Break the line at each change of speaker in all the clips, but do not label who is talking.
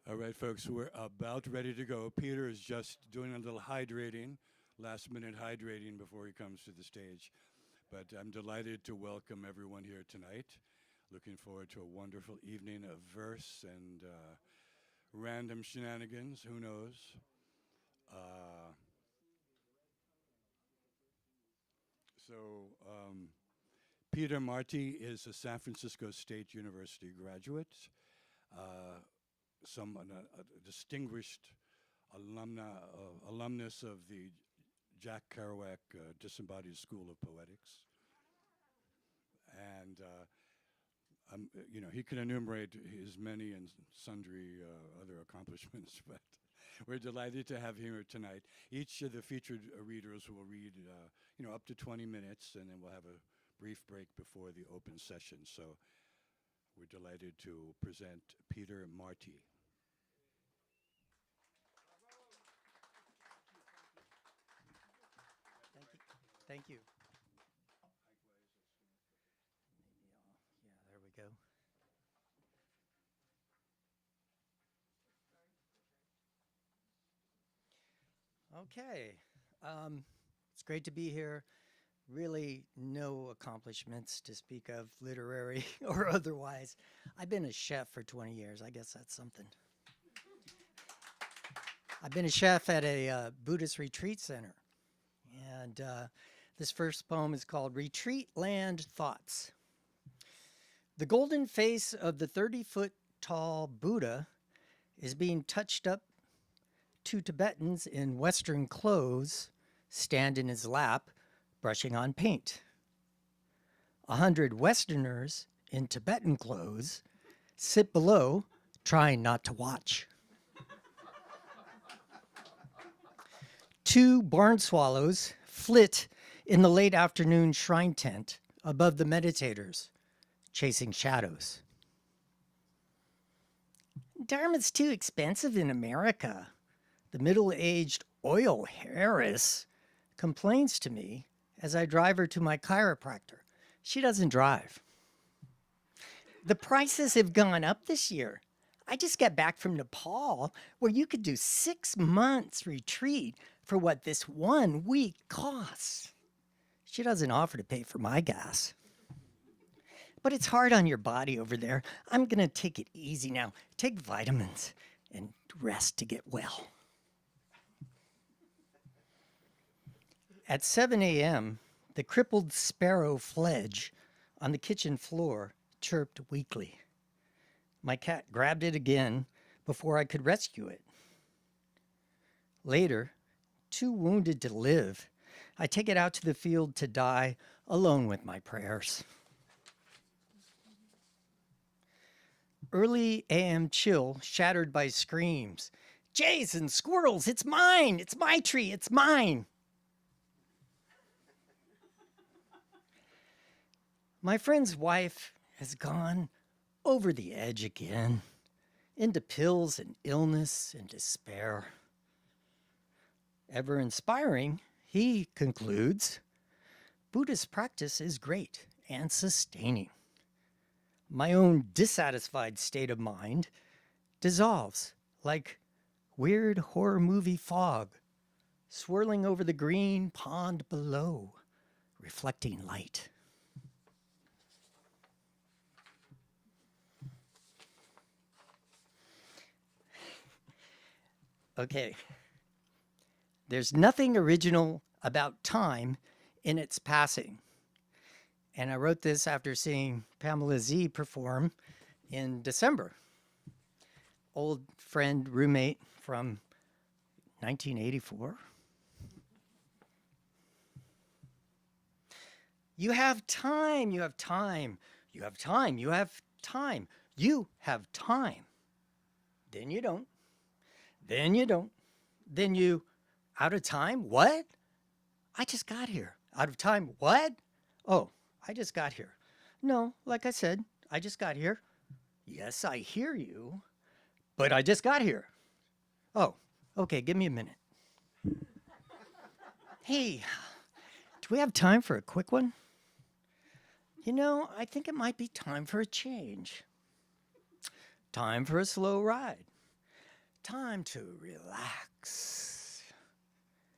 All right, folks, we're about ready to go. Peter is just doing a little hydrating, last minute hydrating before he comes to the stage. But I'm delighted to welcome everyone here tonight. Looking forward to a wonderful evening of verse and random shenanigans. Who knows? Uh, so, Peter Marty is a San Francisco State University graduate, uh, a distinguished alumnus of the Jack Kerouac Disembodied School of Poetics. And he can enumerate his many and sundry other accomplishments, but we're delighted to have him here tonight. Each of the featured readers will read, up to 20 minutes, and then we'll have a brief break before the open session. So we're delighted to present Peter Marty.
Thank you. There we go. Okay. It's great to be here. Really, no accomplishments to speak of, literary or otherwise. I've been a chef for 20 years. I guess that's something. I've been a chef at a Buddhist retreat center. And this first poem is called Retreat Land Thoughts. The golden face of the 30-foot tall Buddha is being touched up. Two Tibetans in Western clothes stand in his lap, brushing on paint. 100 Westerners in Tibetan clothes sit below, trying not to watch. Two barn swallows flit in the late afternoon shrine tent above the meditators, chasing shadows. Dharma's too expensive in America. The middle-aged oil heiress complains to me as I drive her to my chiropractor. She doesn't drive. The prices have gone up this year. I just got back from Nepal, where you could do 6 months retreat for what this 1 week costs. She doesn't offer to pay for my gas. But it's hard on your body over there. I'm going to take it easy now. Take vitamins and rest to get well. At 7 a.m., the crippled sparrow fledge on the kitchen floor chirped weakly. My cat grabbed it again before I could rescue it. Later, too wounded to live, I take it out to the field to die alone with my prayers. Early AM chill shattered by screams. Jays and squirrels, it's mine! It's my tree, it's mine! My friend's wife has gone over the edge again, into pills and illness and despair. Ever inspiring, he concludes, Buddhist practice is great and sustaining. My own dissatisfied state of mind dissolves like weird horror movie fog, swirling over the green pond below, reflecting light. Okay. There's nothing original about time in its passing. And I wrote this after seeing Pamela Z perform in December. Old friend, roommate from 1984. You have time, you have time, you have time, you have time, you have time. Then you don't. Then you don't. Then you, out of time? What? I just got here. Out of time? What? Oh, I just got here. No, like I said, I just got here. Yes, I hear you, but I just got here. Oh, okay, give me a minute. Hey, do we have time for a quick one? I think it might be time for a change. Time for a slow ride. time to relax,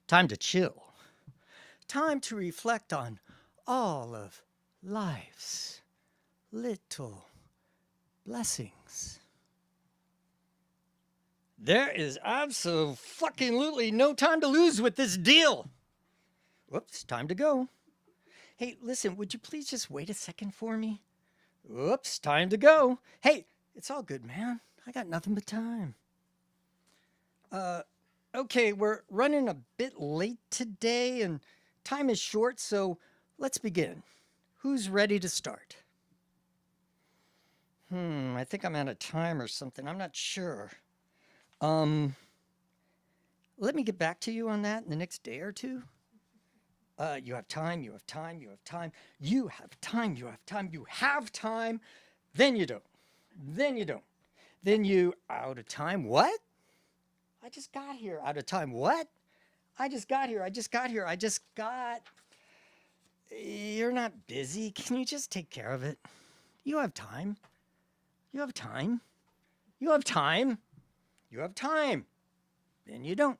time to chill, time to reflect on all of life's little blessings. There is absolutely no time to lose with this deal. Whoops, time to go. Hey, listen, would you please just wait a second for me? Whoops, time to go. Hey, it's all good, man. I got nothing but time. Okay, we're running a bit late today and time is short, so let's begin. Who's ready to start? I think I'm out of time or something. I'm not sure. Let me get back to you on that in the next day or two. You have time, you have time, you have time, you have time, you have time, you have time, then you don't, then you don't, then you out of time, what? I just got here, out of time, what? I just got here, you're not busy, can you just take care of it? You have time, you have time, you have time, you have time, then you don't,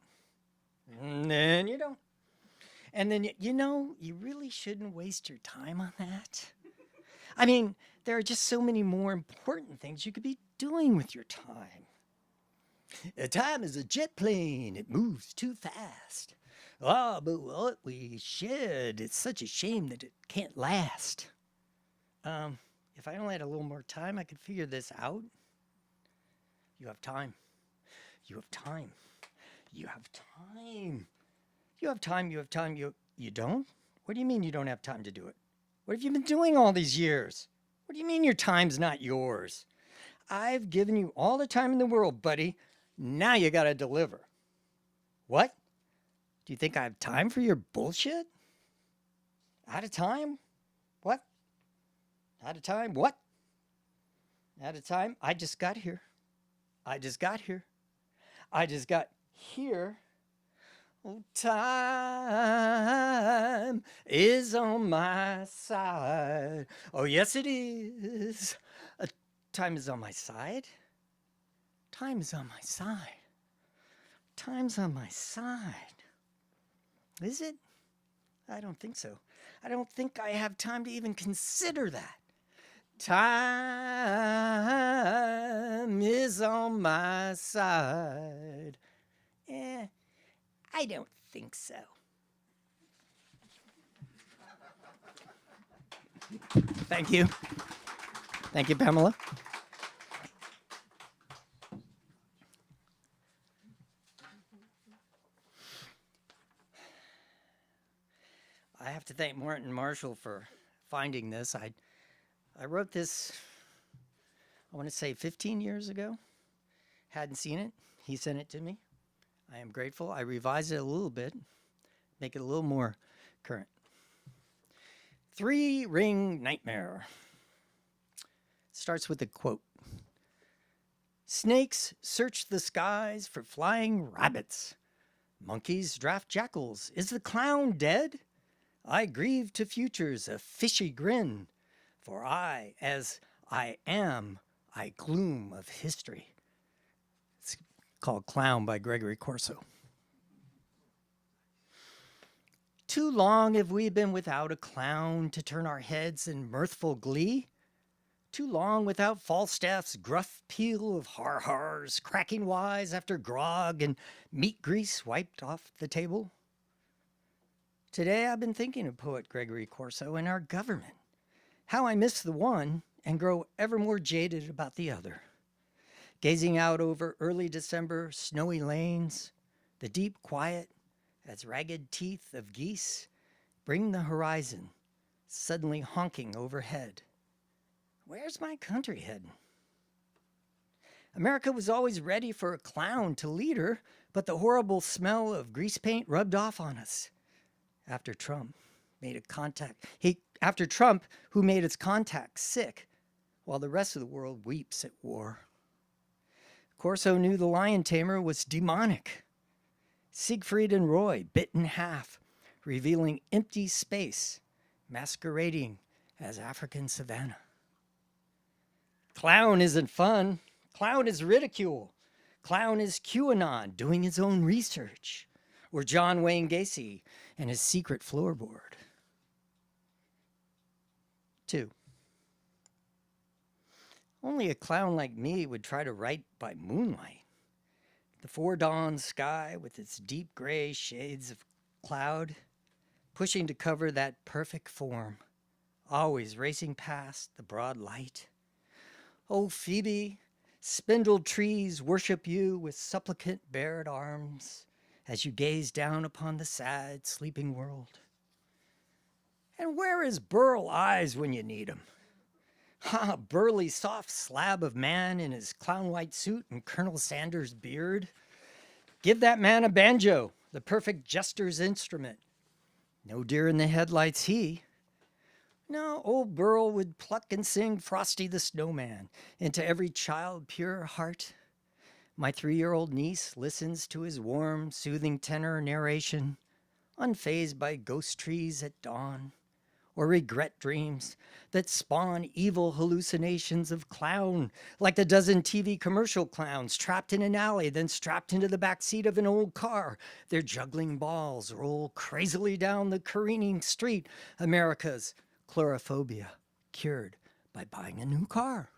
and then you don't. And then, you really shouldn't waste your time on that. I mean, there are just so many more important things you could be doing with your time. Time is a jet plane. It moves too fast. Oh, but what we should. It's such a shame that it can't last. If I only had a little more time, I could figure this out. You have time. You have time. You have time. You have time, you have time, you don't? What do you mean you don't have time to do it? What have you been doing all these years? What do you mean your time's not yours? I've given you all the time in the world, buddy. Now you gotta deliver. What? Do you think I have time for your bullshit? Out of time? What? Out of time? What? Out of time? I just got here. I just got here. Oh, time is on my side. Oh, yes, it is. Time is on my side. Time is on my side. Time's on my side. Is it? I don't think so. I don't think I have time to even consider that. Time is on my side. I don't think so. Thank you. Thank you, Pamela. I have to thank Martin Marshall for finding this. I wrote this, I want to say 15 years ago. Hadn't seen it. He sent it to me. I am grateful. I revised it a little bit, make it a little more current. 3-ring nightmare. Starts with a quote. Snakes search the skies for flying rabbits. Monkeys draft jackals. Is the clown dead? I grieve to futures a fishy grin. For I, as I am, I gloom of history. Called Clown by Gregory Corso. Too long have we been without a clown to turn our heads in mirthful glee. Too long without Falstaff's gruff peal of har-hars, cracking wise after grog and meat grease wiped off the table. Today I've been thinking of poet Gregory Corso and our government, how I miss the one and grow ever more jaded about the other. Gazing out over early December snowy lanes, the deep quiet as ragged teeth of geese bring the horizon suddenly honking overhead. Where's my country heading? America was always ready for a clown to lead her, but the horrible smell of grease paint rubbed off on us after Trump made a contact. After Trump, who made its contacts sick, while the rest of the world weeps at war. Corso knew the lion tamer was demonic. Siegfried and Roy bit in half, revealing empty space, masquerading as African savanna. Clown isn't fun. Clown is ridicule. Clown is QAnon doing his own research, or John Wayne Gacy and his secret floorboard. 2. Only a clown like me would try to write by moonlight. The foredawn sky with its deep gray shades of cloud, pushing to cover that perfect form, always racing past the broad light. Oh, Phoebe, spindled trees worship you with supplicant bared arms as you gaze down upon the sad, sleeping world. And where is Burl Eyes when you need him? Burly, soft slab of man in his clown-white suit and Colonel Sanders' beard. Give that man a banjo, the perfect jester's instrument. No deer in the headlights, he. No, old Burl would pluck and sing Frosty the Snowman into every child pure heart. My 3-year-old niece listens to his warm, soothing tenor narration, unfazed by ghost trees at dawn, or regret dreams that spawn evil hallucinations of clown, like the dozen TV commercial clowns trapped in an alley, then strapped into the back seat of an old car. Their juggling balls roll crazily down the careening street. America's chlorophobia cured by buying a new car.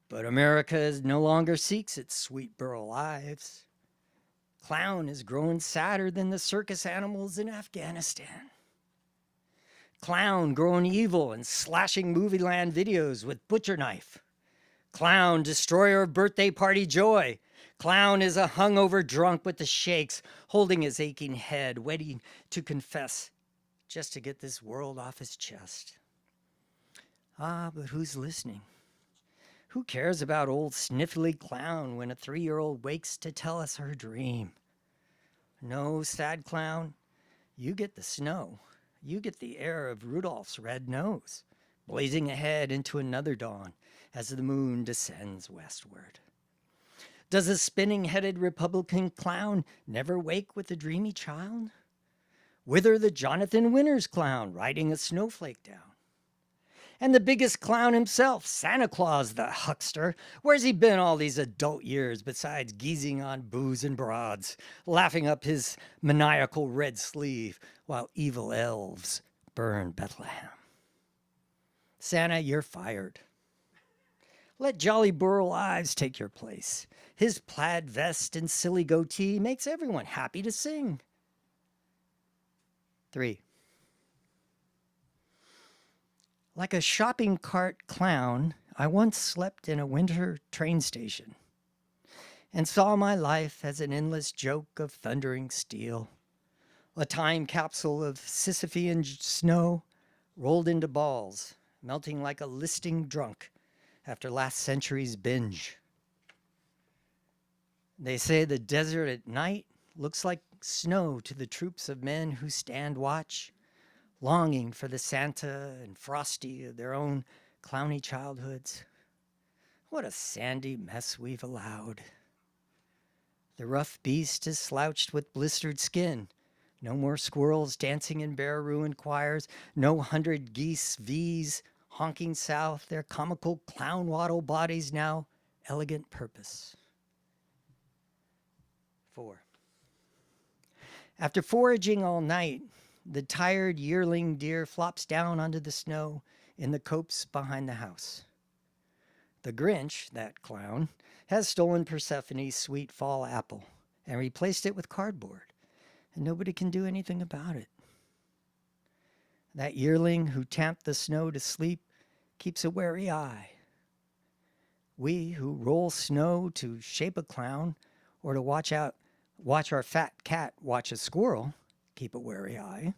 But America no longer seeks its sweet Burl lives. Clown is growing sadder than the circus animals in Afghanistan. Clown growing evil and slashing Movieland videos with butcher knife. Clown, destroyer of birthday party joy. Clown is a hungover drunk with the shakes, holding his aching head, waiting to confess, just to get this world off his chest. But who's listening? Who cares about old sniffly clown when a 3-year-old wakes to tell us her dream? No, sad clown, you get the snow. You get the air of Rudolph's red nose, blazing ahead into another dawn as the moon descends westward. Does a spinning-headed Republican clown never wake with a dreamy child? Whither the Jonathan Winters clown riding a snowflake down? And the biggest clown himself, Santa Claus the huckster, where's he been all these adult years besides geezing on booze and broads, laughing up his maniacal red sleeve while evil elves burn Bethlehem? Santa, you're fired. Let Jolly Burl Ives take your place. His plaid vest and silly goatee makes everyone happy to sing. 3. Like a shopping cart clown, I once slept in a winter train station and saw my life as an endless joke of thundering steel, a time capsule of Sisyphean snow rolled into balls, melting like a listing drunk after last century's binge. They say the desert at night looks like snow to the troops of men who stand watch, longing for the Santa and Frosty of their own clowny childhoods. What a sandy mess we've allowed. The rough beast is slouched with blistered skin. No more squirrels dancing in bare ruined choirs. No 100 geese V's honking south, their comical clown waddle bodies now elegant purpose. 4. After foraging all night, the tired yearling deer flops down onto the snow in the copse behind the house. The Grinch, that clown, has stolen Persephone's sweet fall apple and replaced it with cardboard, and nobody can do anything about it. That yearling who tamped the snow to sleep keeps a wary eye. We who roll snow to shape a clown or to watch our fat cat watch a squirrel keep a wary eye.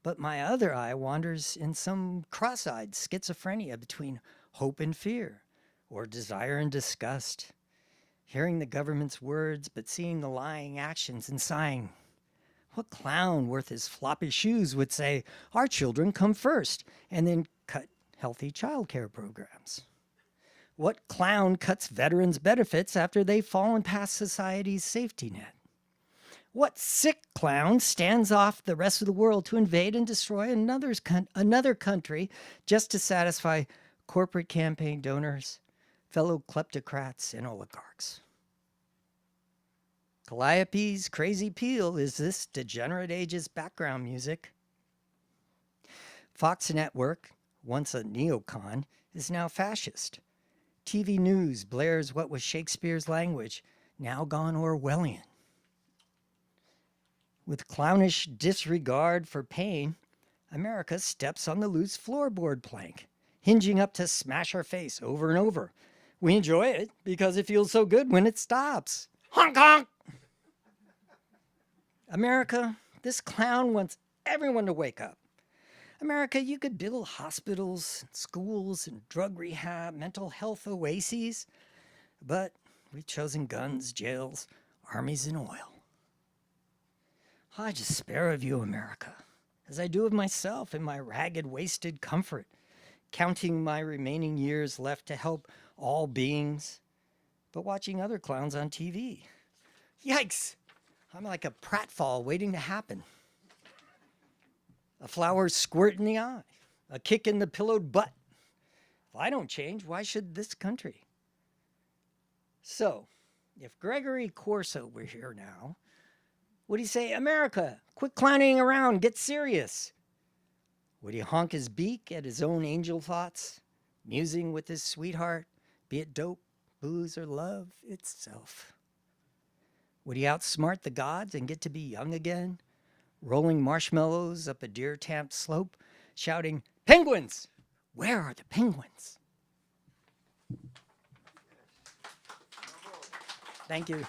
But my other eye wanders in some cross-eyed schizophrenia between hope and fear, or desire and disgust, hearing the government's words but seeing the lying actions and sighing. What clown worth his floppy shoes would say, our children come first, and then cut healthy child care programs? What clown cuts veterans' benefits after they've fallen past society's safety net? What sick clown stands off the rest of the world to invade and destroy another country just to satisfy corporate campaign donors, fellow kleptocrats and oligarchs. Calliope's Crazy Peel is this degenerate age's background music. Fox Network, once a neocon, is now fascist. TV news blares what was Shakespeare's language, now gone Orwellian. With clownish disregard for pain, America steps on the loose floorboard plank, hinging up to smash our face over and over. We enjoy it because it feels so good when it stops. Honk honk! America, this clown wants everyone to wake up. America, you could build hospitals, schools, and drug rehab, mental health oases, but we've chosen guns, jails, armies, and oil. I despair of you, America, as I do of myself in my ragged, wasted comfort, counting my remaining years left to help all beings, but watching other clowns on TV. Yikes! I'm like a pratfall waiting to happen. A flower squirt in the eye, a kick in the pillowed butt. If I don't change, why should this country? So, if Gregory Corso were here now, would he say, America, quit clowning around, get serious? Would he honk his beak at his own angel thoughts, musing with his sweetheart, be it dope, booze, or love itself? Would he outsmart the gods and get to be young again, rolling marshmallows up a deer-tamped slope, shouting, penguins! Where are the penguins? Thank you.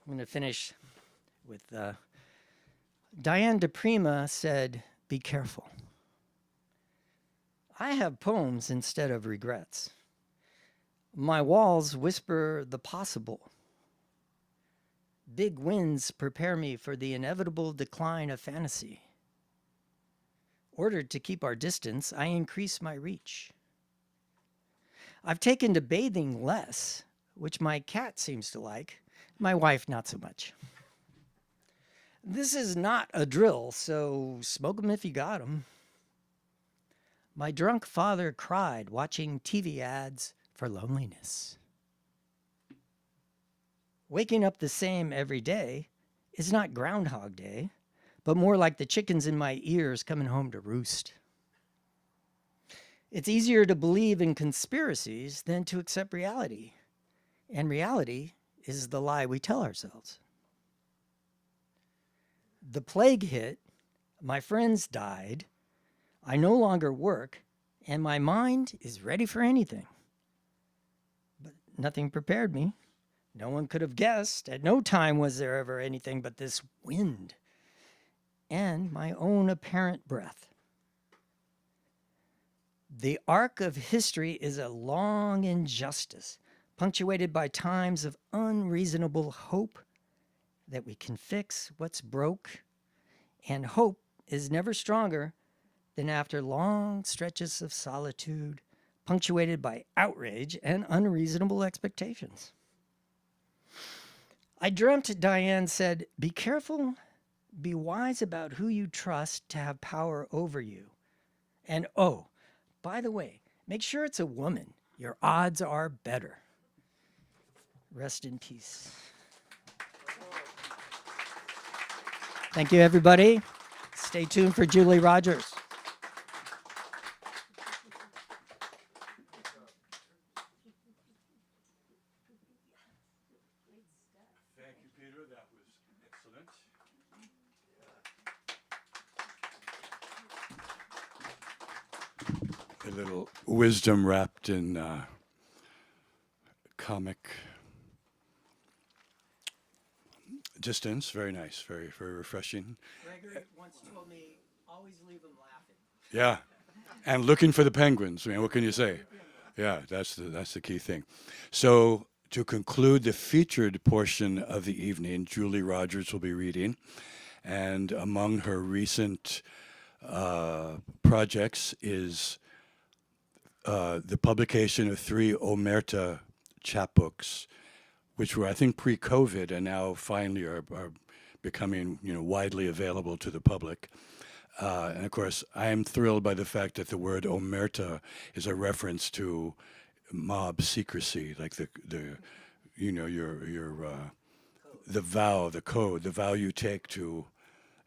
I'm going to finish with Diane DePrima said, be careful. I have poems instead of regrets. My walls whisper the possible. Big winds prepare me for the inevitable decline of fantasy. Ordered to keep our distance, I increase my reach. I've taken to bathing less, which my cat seems to like, my wife not so much. This is not a drill, so smoke 'em if you got 'em. My drunk father cried watching TV ads for loneliness. Waking up the same every day is not Groundhog Day, but more like the chickens in my ears coming home to roost. It's easier to believe in conspiracies than to accept reality, and reality is the lie we tell ourselves. The plague hit, my friends died, I no longer work, and my mind is ready for anything. But nothing prepared me. No one could have guessed. At no time was there ever anything but this wind and my own apparent breath. The arc of history is a long injustice, punctuated by times of unreasonable hope that we can fix what's broke, and hope is never stronger than after long stretches of solitude, punctuated by outrage and unreasonable expectations. I dreamt Diane said, be careful, be wise about who you trust to have power over you. And oh, by the way, make sure it's a woman. Your odds are better. Rest in peace. Thank you, everybody. Stay tuned for Julie Rogers.
Thank you, Peter. That was excellent. A little wisdom wrapped in comic distance. Very nice. Very, very refreshing.
Gregory once told me, always leave them laughing.
Yeah. And looking for the penguins. I mean, what can you say? Yeah, that's the key thing. So to conclude the featured portion of the evening, Julie Rogers will be reading. And among her recent projects is the publication of 3 Omerta chapbooks, which were, I think, pre-COVID and now finally are becoming, widely available to the public. And of course, I am thrilled by the fact that the word omerta is a reference to mob secrecy, like the vow, the code, the vow you take to,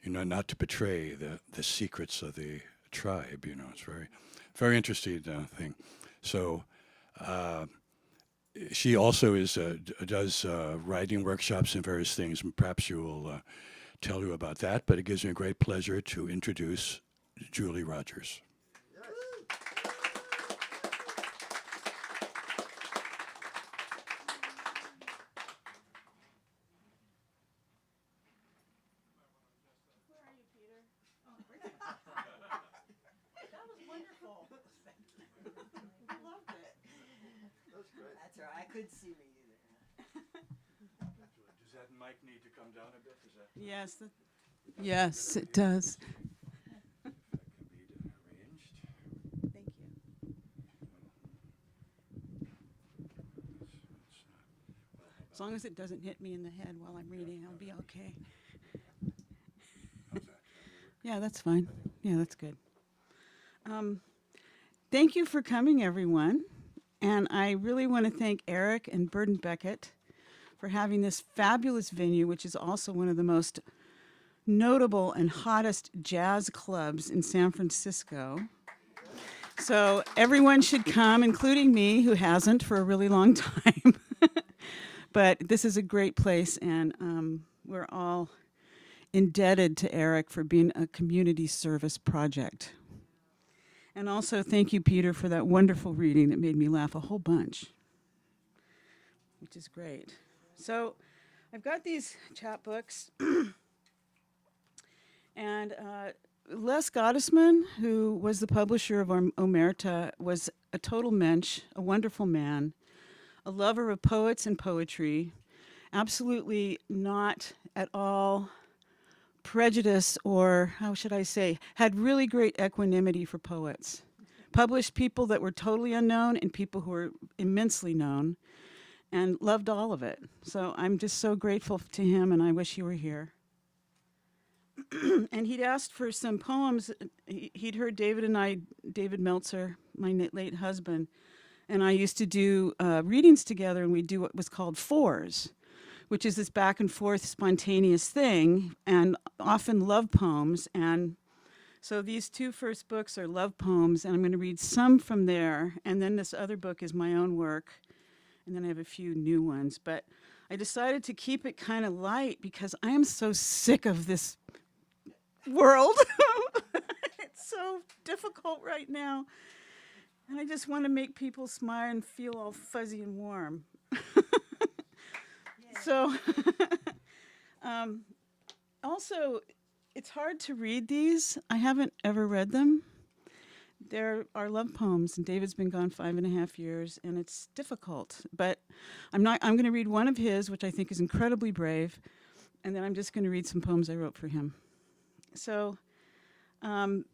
not to betray the secrets of the tribe. It's very, very interesting thing. So she also does writing workshops and various things. And perhaps you will tell you about that. But it gives me a great pleasure to introduce Julie Rogers.
That's right. I couldn't see me either.
Does that mic need to come down a bit?
Yes. Yes, it does.
That can be arranged.
Thank you. As long as it doesn't hit me in the head while I'm reading, I'll be okay. Yeah, that's fine. Yeah, that's good. Thank you for coming, everyone. And I really want to thank Eric and Burden Beckett for having this fabulous venue, which is also one of the most notable and hottest jazz clubs in San Francisco. So everyone should come, including me, who hasn't for a really long time. But this is a great place, and we're all indebted to Eric for being a community service project. And also, thank you, Peter, for that wonderful reading that made me laugh a whole bunch, which is great. So I've got these chapbooks, and Les Gottesman, who was the publisher of Omerta, was a total mensch, a wonderful man, a lover of poets and poetry, absolutely not at all prejudice, or how should I say, had really great equanimity for poets. Published people that were totally unknown and people who were immensely known, and loved all of it. So I'm just so grateful to him, and I wish he were here. And he'd asked for some poems. He'd heard David Meltzer, my late husband, and I used to do readings together, and we'd do what was called fours, which is this back and forth spontaneous thing, and often love poems. And so these two first books are love poems, and I'm going to read some from there, and then this other book is my own work, and then I have a few new ones. But I decided to keep it kind of light because I am so sick of this world. It's so difficult right now, and I just want to make people smile and feel all fuzzy and warm. So, also, it's hard to read these. I haven't ever read them. They're our love poems, and David's been gone 5.5 years, and it's difficult. But I'm going to read one of his, which I think is incredibly brave, and then I'm just going to read some poems I wrote for him. So,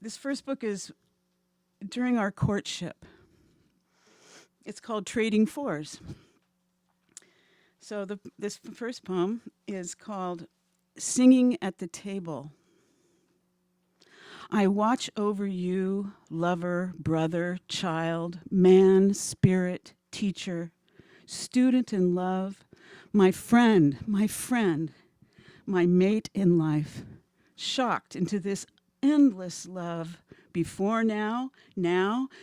this first book is during our courtship. It's called Trading Fours. So this first poem is called Singing at the Table. I watch over you, lover, brother, child, man, spirit, teacher, student in love, my friend, my mate in life, shocked into this endless love. Before now,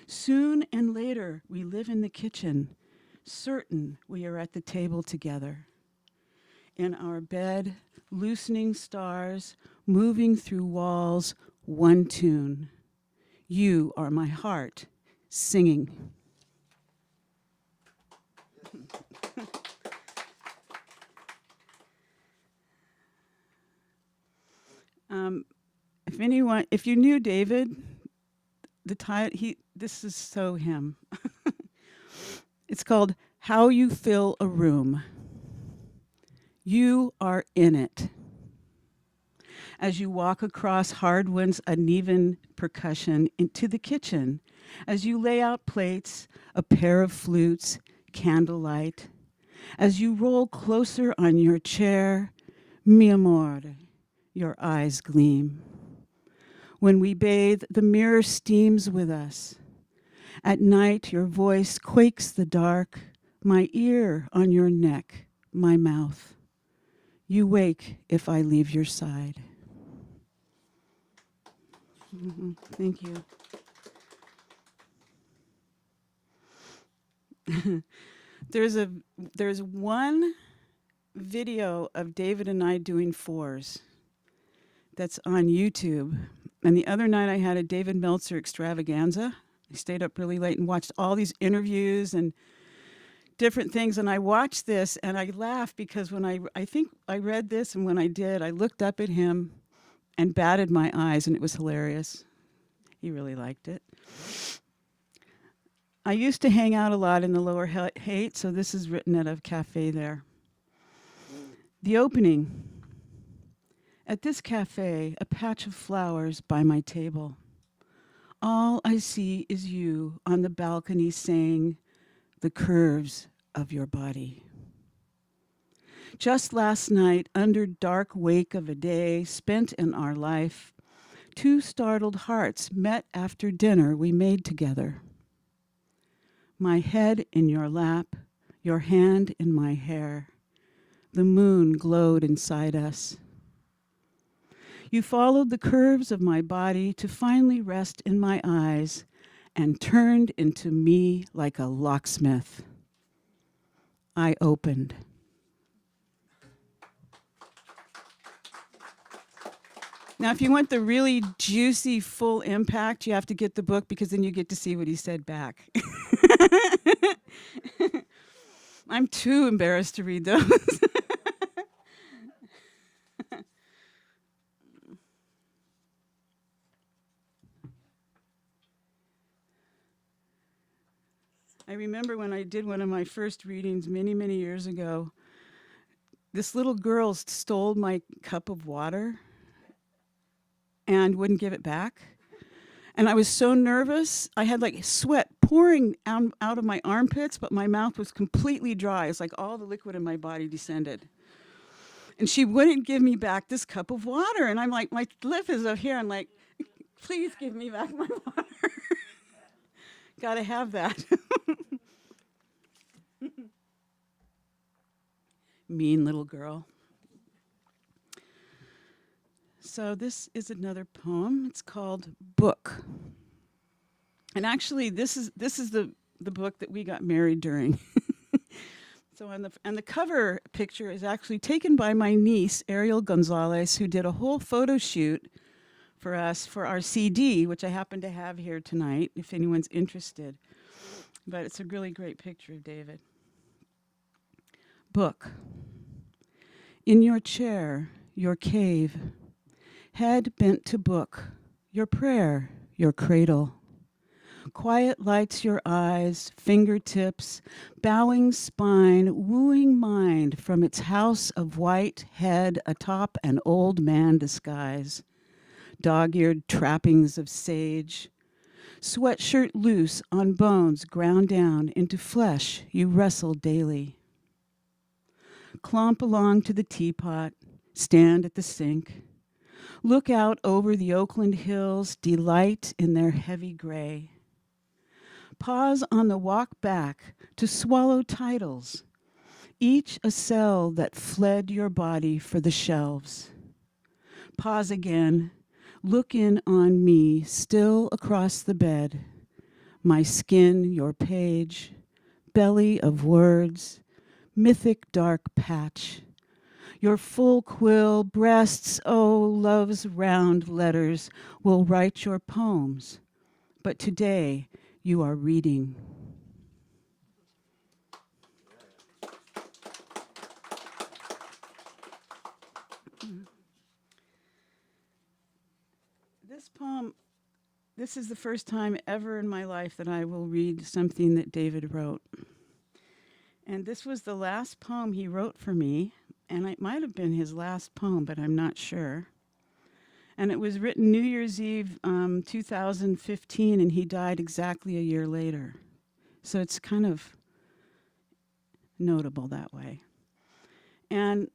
soon and later, we live in the kitchen. Certain we are at the table together. In our bed, loosening stars, moving through walls, one tune. You are my heart, singing. If you knew David, this is so him. It's called How You Fill a Room. You are in it. As you walk across hardwood's uneven percussion into the kitchen, as you lay out plates, a pair of flutes, candlelight, as you roll closer on your chair, mi amore, your eyes gleam. When we bathe, the mirror steams with us. At night, your voice quakes the dark, my ear on your neck, my mouth. You wake if I leave your side. Thank you. There's one video of David and I doing fours that's on YouTube. And the other night I had a David Meltzer extravaganza. I stayed up really late and watched all these interviews and different things. And I watched this and I laughed because when I think I read this, and when I did, I looked up at him and batted my eyes, and it was hilarious. He really liked it. I used to hang out a lot in the Lower Haight, so this is written at a cafe there. The opening. At this cafe, a patch of flowers by my table. All I see is you on the balcony saying, the curves of your body. Just last night, under dark wake of a day spent in our life, two startled hearts met after dinner we made together. My head in your lap, your hand in my hair. The moon glowed inside us. You followed the curves of my body to finally rest in my eyes and turned into me like a locksmith. I opened. Now, if you want the really juicy, full impact, you have to get the book because then you get to see what he said back. I'm too embarrassed to read those. I remember when I did one of my first readings many, many years ago, this little girl stole my cup of water and wouldn't give it back. And I was so nervous. I had like sweat pouring out of my armpits, but my mouth was completely dry. It's like all the liquid in my body descended. And she wouldn't give me back this cup of water. And I'm like, my lip is up here. I'm like, please give me back my water. Gotta have that. Mean little girl. So this is another poem. It's called Book. And actually this is the book that we got married during. So on the cover picture is actually taken by my niece, Ariel Gonzalez, who did a whole photo shoot for us for our CD, which I happen to have here tonight, if anyone's interested. But it's a really great picture of David. Book. In your chair, your cave, head bent to book, your prayer, your cradle. Quiet lights your eyes, fingertips, bowing spine, wooing mind from its house of white head atop an old man disguise. Dog-eared trappings of sage. Sweatshirt loose on bones ground down into flesh you wrestle daily. Clomp along to the teapot, stand at the sink. Look out over the Oakland hills, delight in their heavy gray. Pause on the walk back to swallow titles, each a cell that fled your body for the shelves. Pause again, look in on me, still across the bed. My skin, your page, belly of words, mythic dark patch. Your full quill, breasts, oh, love's round letters will write your poems. But today you are reading. This poem, this is the first time ever in my life that I will read something that David wrote. And this was the last poem he wrote for me, and it might have been his last poem, but I'm not sure. And it was written New Year's Eve, 2015, and he died exactly a year later. So it's kind of notable that way. And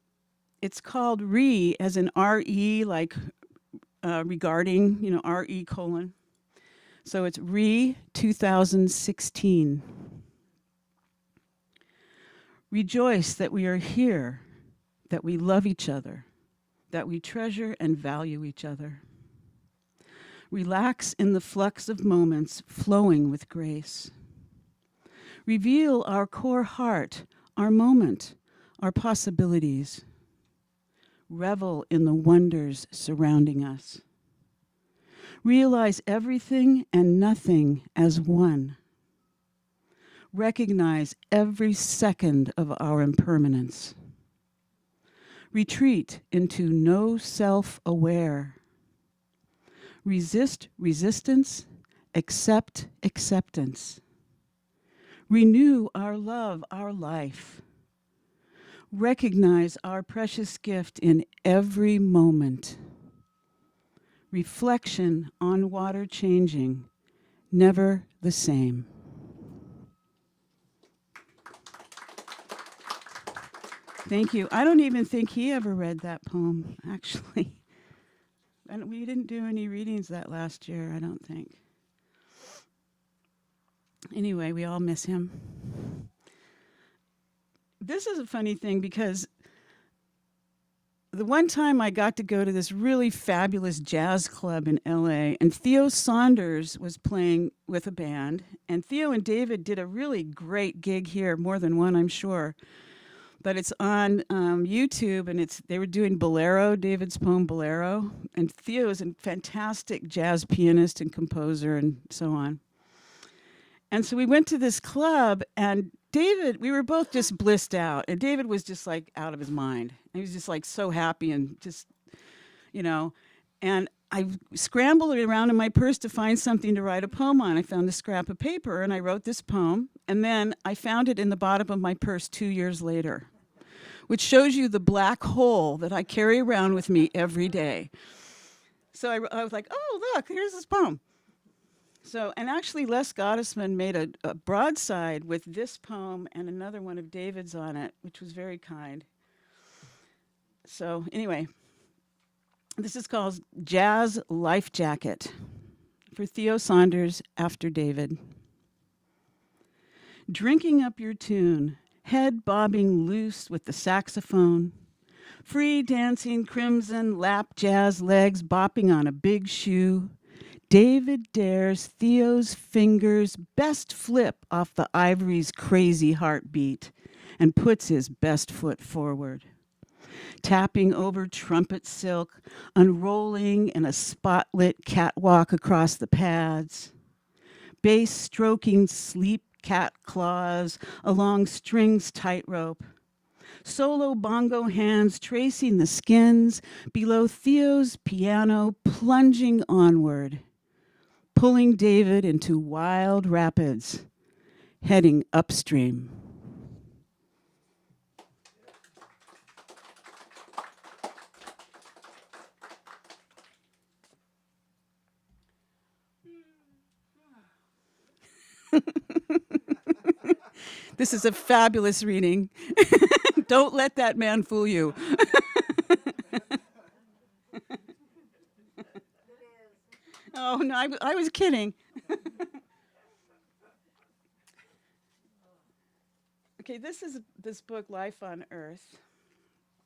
it's called Re, as in R-E, like regarding, R-E colon. So it's Re 2016. Rejoice that we are here, that we love each other, that we treasure and value each other. Relax in the flux of moments flowing with grace. Reveal our core heart, our moment, our possibilities. Revel in the wonders surrounding us. Realize everything and nothing as one. Recognize every second of our impermanence. Retreat into no self-aware. Resist resistance, accept acceptance. Renew our love, our life. Recognize our precious gift in every moment. Reflection on water changing, never the same. Thank you. I don't even think he ever read that poem, actually. And we didn't do any readings that last year, I don't think. Anyway, we all miss him. This is a funny thing because the one time I got to go to this really fabulous jazz club in LA, and Theo Saunders was playing with a band, and Theo and David did a really great gig here, more than one, I'm sure. But it's on YouTube, and they were doing Bolero, David's poem Bolero, and Theo is a fantastic jazz pianist and composer and so on. And so we went to this club, and David, we were both just blissed out, and David was just like out of his mind. He was just like so happy and just, and I scrambled around in my purse to find something to write a poem on. I found a scrap of paper, and I wrote this poem, and then I found it in the bottom of my purse 2 years later, which shows you the black hole that I carry around with me every day. So I was like, oh, look, here's this poem. So, and actually Les Gottesman made a broadside with this poem and another one of David's on it, which was very kind. So anyway, this is called Jazz Life Jacket for Theo Saunders after David. Drinking up your tune, head bobbing loose with the saxophone, free dancing crimson lap jazz legs bopping on a big shoe, David dares Theo's fingers best flip off the ivory's crazy heartbeat and puts his best foot forward. Tapping over trumpet silk, unrolling in a spotlit catwalk across the pads. Bass stroking sleep cat claws along strings tightrope. Solo bongo hands tracing the skins below Theo's piano, plunging onward. Pulling David into wild rapids, heading upstream. This is a fabulous reading. Don't let that man fool you. Oh, no, I was kidding. Okay, this is this book, Life on Earth.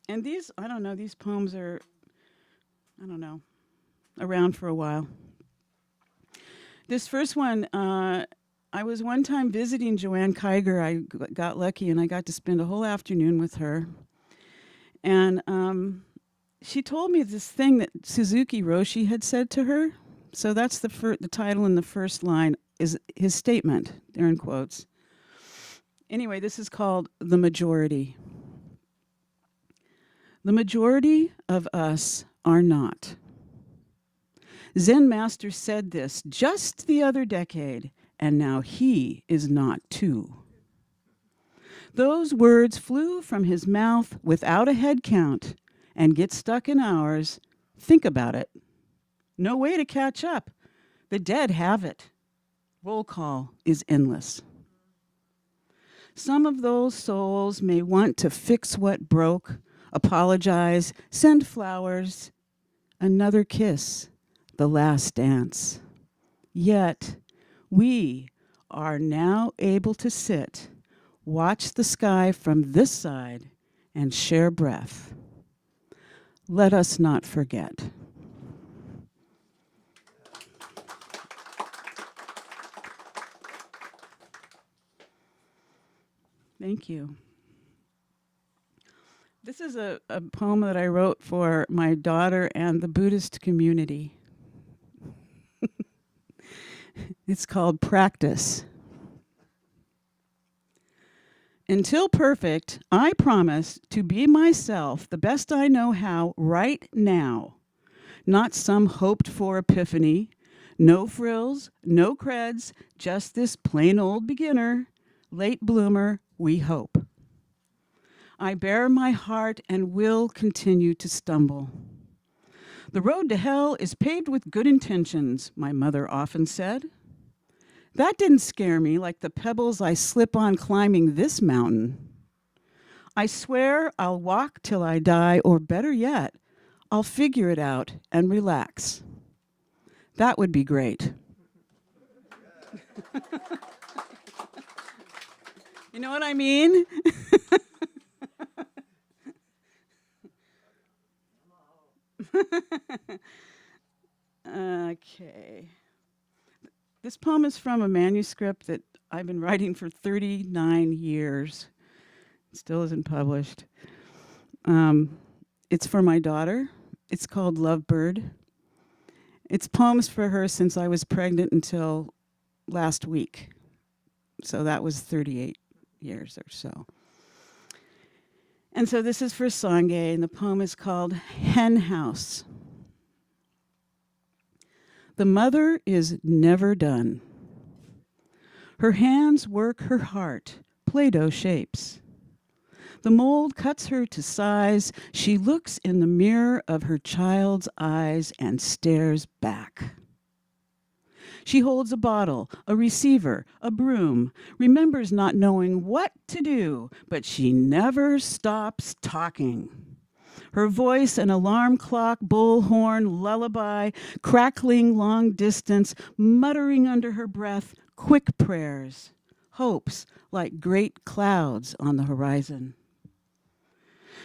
And these, I don't know, these poems are, around for a while. This first one, I was one time visiting Joanne Kiger. I got lucky and I got to spend a whole afternoon with her. And she told me this thing that Suzuki Roshi had said to her. So that's the title in the first line is his statement, there in quotes. Anyway, this is called The Majority. The majority of us are not. Zen master said this just the other decade, and now he is not too. Those words flew from his mouth without a head count and get stuck in ours. Think about it. No way to catch up. The dead have it. Roll call is endless. Some of those souls may want to fix what broke, apologize, send flowers, another kiss, the last dance. Yet, we are now able to sit, watch the sky from this side, and share breath. Let us not forget. Thank you. This is a poem that I wrote for my daughter and the Buddhist community. It's called Practice. Until perfect, I promise to be myself the best I know how right now. Not some hoped-for epiphany. No frills, no creds, just this plain old beginner, late bloomer, we hope. I bear my heart and will continue to stumble. The road to hell is paved with good intentions, my mother often said. That didn't scare me like the pebbles I slip on climbing this mountain. I swear I'll walk till I die, or better yet, I'll figure it out and relax. That would be great. You know what I mean? Okay. This poem is from a manuscript that I've been writing for 39 years. It still isn't published. It's for my daughter. It's called Lovebird. It's poems for her since I was pregnant until last week. So that was 38 years or so. And so this is for Sangye, and the poem is called Hen House. The mother is never done. Her hands work her heart, Play-Doh shapes. The mold cuts her to size. She looks in the mirror of her child's eyes and stares back. She holds a bottle, a receiver, a broom, remembers not knowing what to do, but she never stops talking. Her voice an alarm clock, bullhorn, lullaby, crackling long distance, muttering under her breath, quick prayers, hopes like great clouds on the horizon.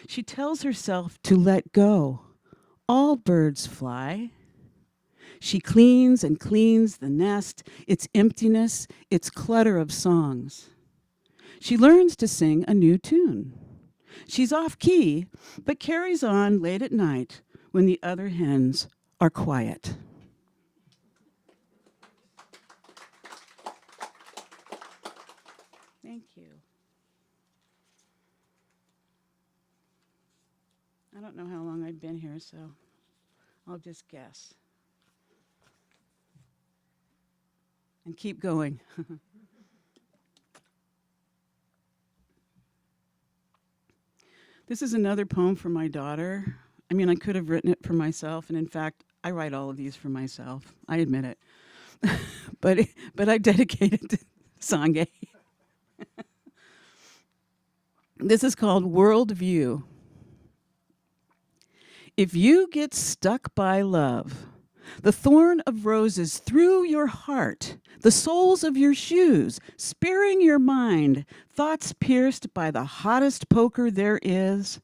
She tells herself to let go. All birds fly. She cleans and cleans the nest, its emptiness, its clutter of songs. She learns to sing a new tune. She's off key, but carries on late at night when the other hens are quiet. Thank you. I don't know how long I've been here, so I'll just guess. And keep going. This is another poem for my daughter. I mean, I could have written it for myself, and in fact, I write all of these for myself. I admit it. but I dedicate it to Sangye. This is called Worldview. If you get stuck by love, the thorn of roses through your heart, the soles of your shoes, spearing your mind, thoughts pierced by the hottest poker there is,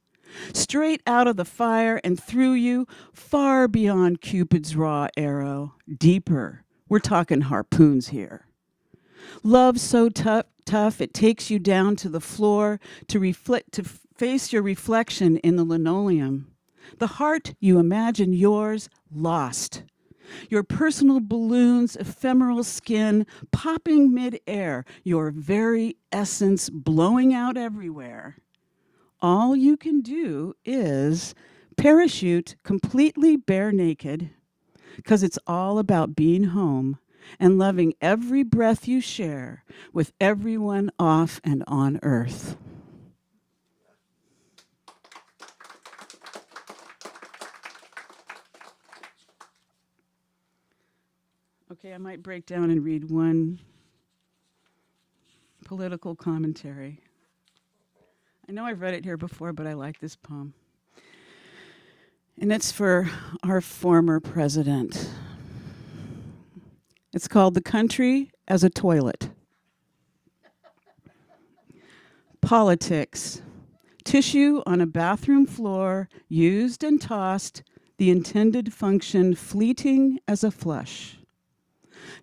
straight out of the fire and through you, far beyond Cupid's raw arrow, deeper. We're talking harpoons here. Love so tough it takes you down to the floor to face your reflection in the linoleum. The heart you imagine yours lost. Your personal balloon's ephemeral skin popping mid-air, your very essence blowing out everywhere. All you can do is parachute completely bare naked, because it's all about being home and loving every breath you share with everyone off and on earth. Okay, I might break down and read one political commentary. I know I've read it here before, but I like this poem. And it's for our former president. It's called The Country as a Toilet. Politics. Tissue on a bathroom floor, used and tossed, the intended function fleeting as a flush.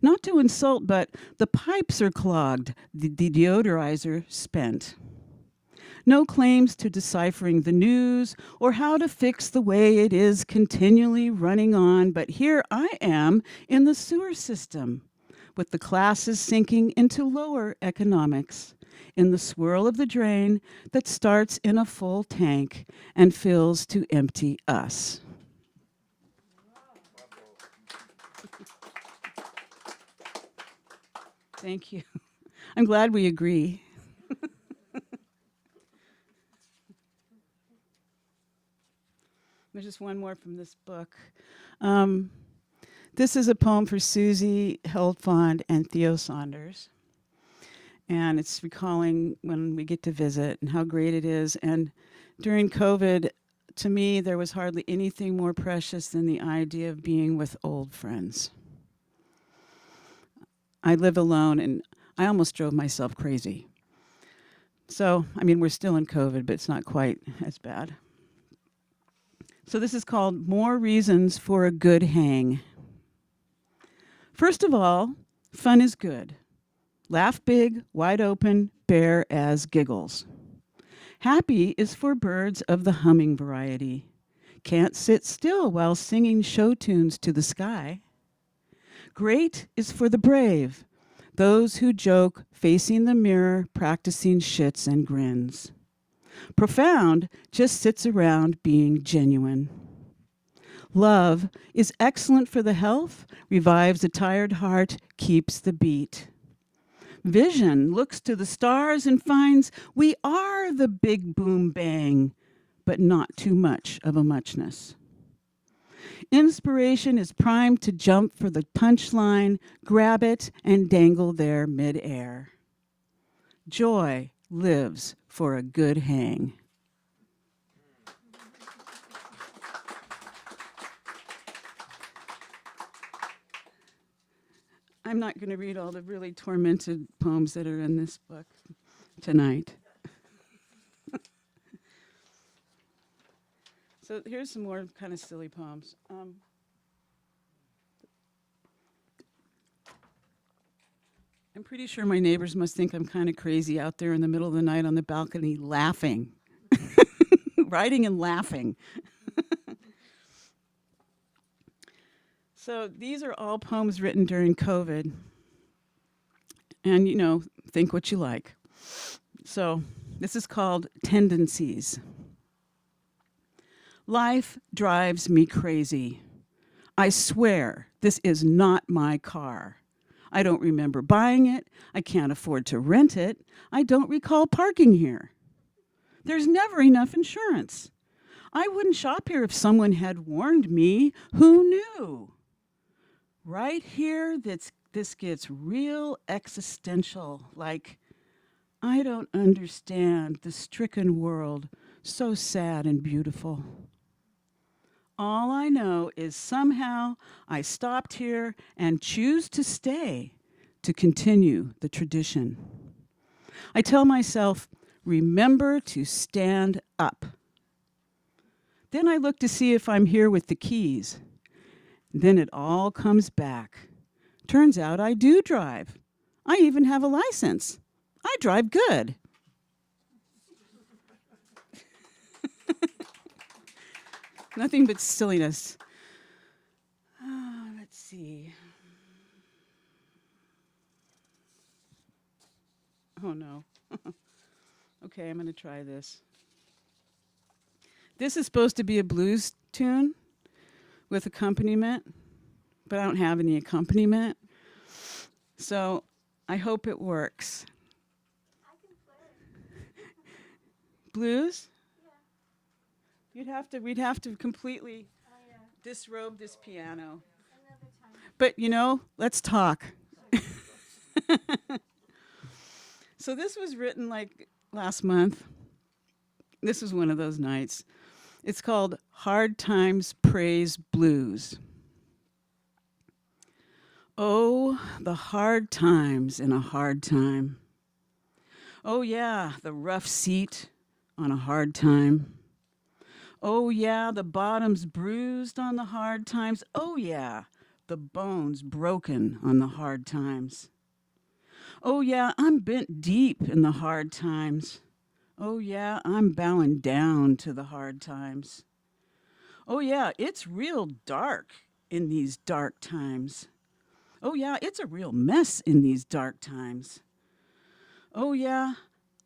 Not to insult, but the pipes are clogged, the deodorizer spent. No claims to deciphering the news or how to fix the way it is continually running on, but here I am in the sewer system, with the classes sinking into lower economics, in the swirl of the drain that starts in a full tank and fills to empty us. Thank you. I'm glad we agree. There's just one more from this book. This is a poem for Susie Heldfond and Theo Saunders. And it's recalling when we get to visit and how great it is. And during COVID, to me, there was hardly anything more precious than the idea of being with old friends. I live alone, and I almost drove myself crazy. So, I mean, we're still in COVID, but it's not quite as bad. So this is called More Reasons for a Good Hang. First of all, fun is good. Laugh big, wide open, bare as giggles. Happy is for birds of the humming variety. Can't sit still while singing show tunes to the sky. Great is for the brave, those who joke facing the mirror, practicing shits and grins. Profound just sits around being genuine. Love is excellent for the health, revives a tired heart, keeps the beat. Vision looks to the stars and finds we are the big boom bang, but not too much of a muchness. Inspiration is primed to jump for the punchline, grab it, and dangle there midair. Joy lives for a good hang. I'm not going to read all the really tormented poems that are in this book tonight. So here's some more kind of silly poems. I'm pretty sure my neighbors must think I'm kind of crazy out there in the middle of the night on the balcony laughing, writing and laughing. So these are all poems written during COVID. And, you know, think what you like. So this is called Tendencies. Life drives me crazy. I swear this is not my car. I don't remember buying it. I can't afford to rent it. I don't recall parking here. There's never enough insurance. I wouldn't shop here if someone had warned me. Who knew? Right here, this gets real existential, like, I don't understand the stricken world, so sad and beautiful. All I know is somehow I stopped here and choose to stay to continue the tradition. I tell myself, remember to stand up. Then I look to see if I'm here with the keys. Then it all comes back. Turns out I do drive. I even have a license. I drive good. Nothing but silliness. Let's see. Oh no. Okay, I'm going to try this. This is supposed to be a blues tune with accompaniment, but I don't have any accompaniment. So I hope it works.
I can play.
Blues?
Yeah.
We'd have to completely
Oh yeah.
disrobe this piano.
Another time.
But you know, let's talk. So this was written like last month. This was one of those nights. It's called Hard Times Praise Blues. Oh, the hard times in a hard time. Oh yeah, the rough seat on a hard time. Oh yeah, the bottom's bruised on the hard times. Oh yeah, the bones broken on the hard times. Oh yeah, I'm bent deep in the hard times. Oh yeah, I'm bowing down to the hard times. Oh yeah, it's real dark in these dark times. Oh yeah, it's a real mess in these dark times. Oh yeah,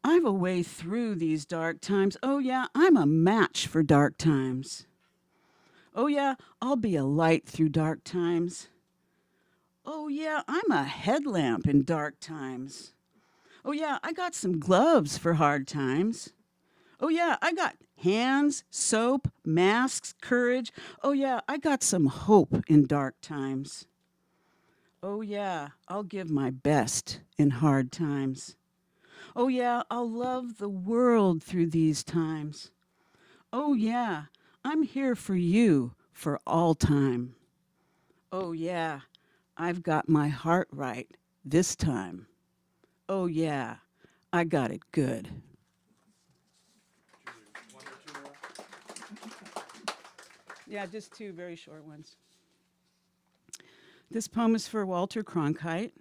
I've a way through these dark times. Oh yeah, I'm a match for dark times. Oh yeah, I'll be a light through dark times. Oh yeah, I'm a headlamp in dark times. Oh yeah, I got some gloves for hard times. Oh yeah, I got hands, soap, masks, courage. Oh yeah, I got some hope in dark times. Oh yeah, I'll give my best in hard times. Oh yeah, I'll love the world through these times. Oh yeah, I'm here for you for all time. Oh yeah, I've got my heart right this time. Oh yeah, I got it good.
One or two more?
Yeah, just two very short ones. This poem is for Walter Cronkite.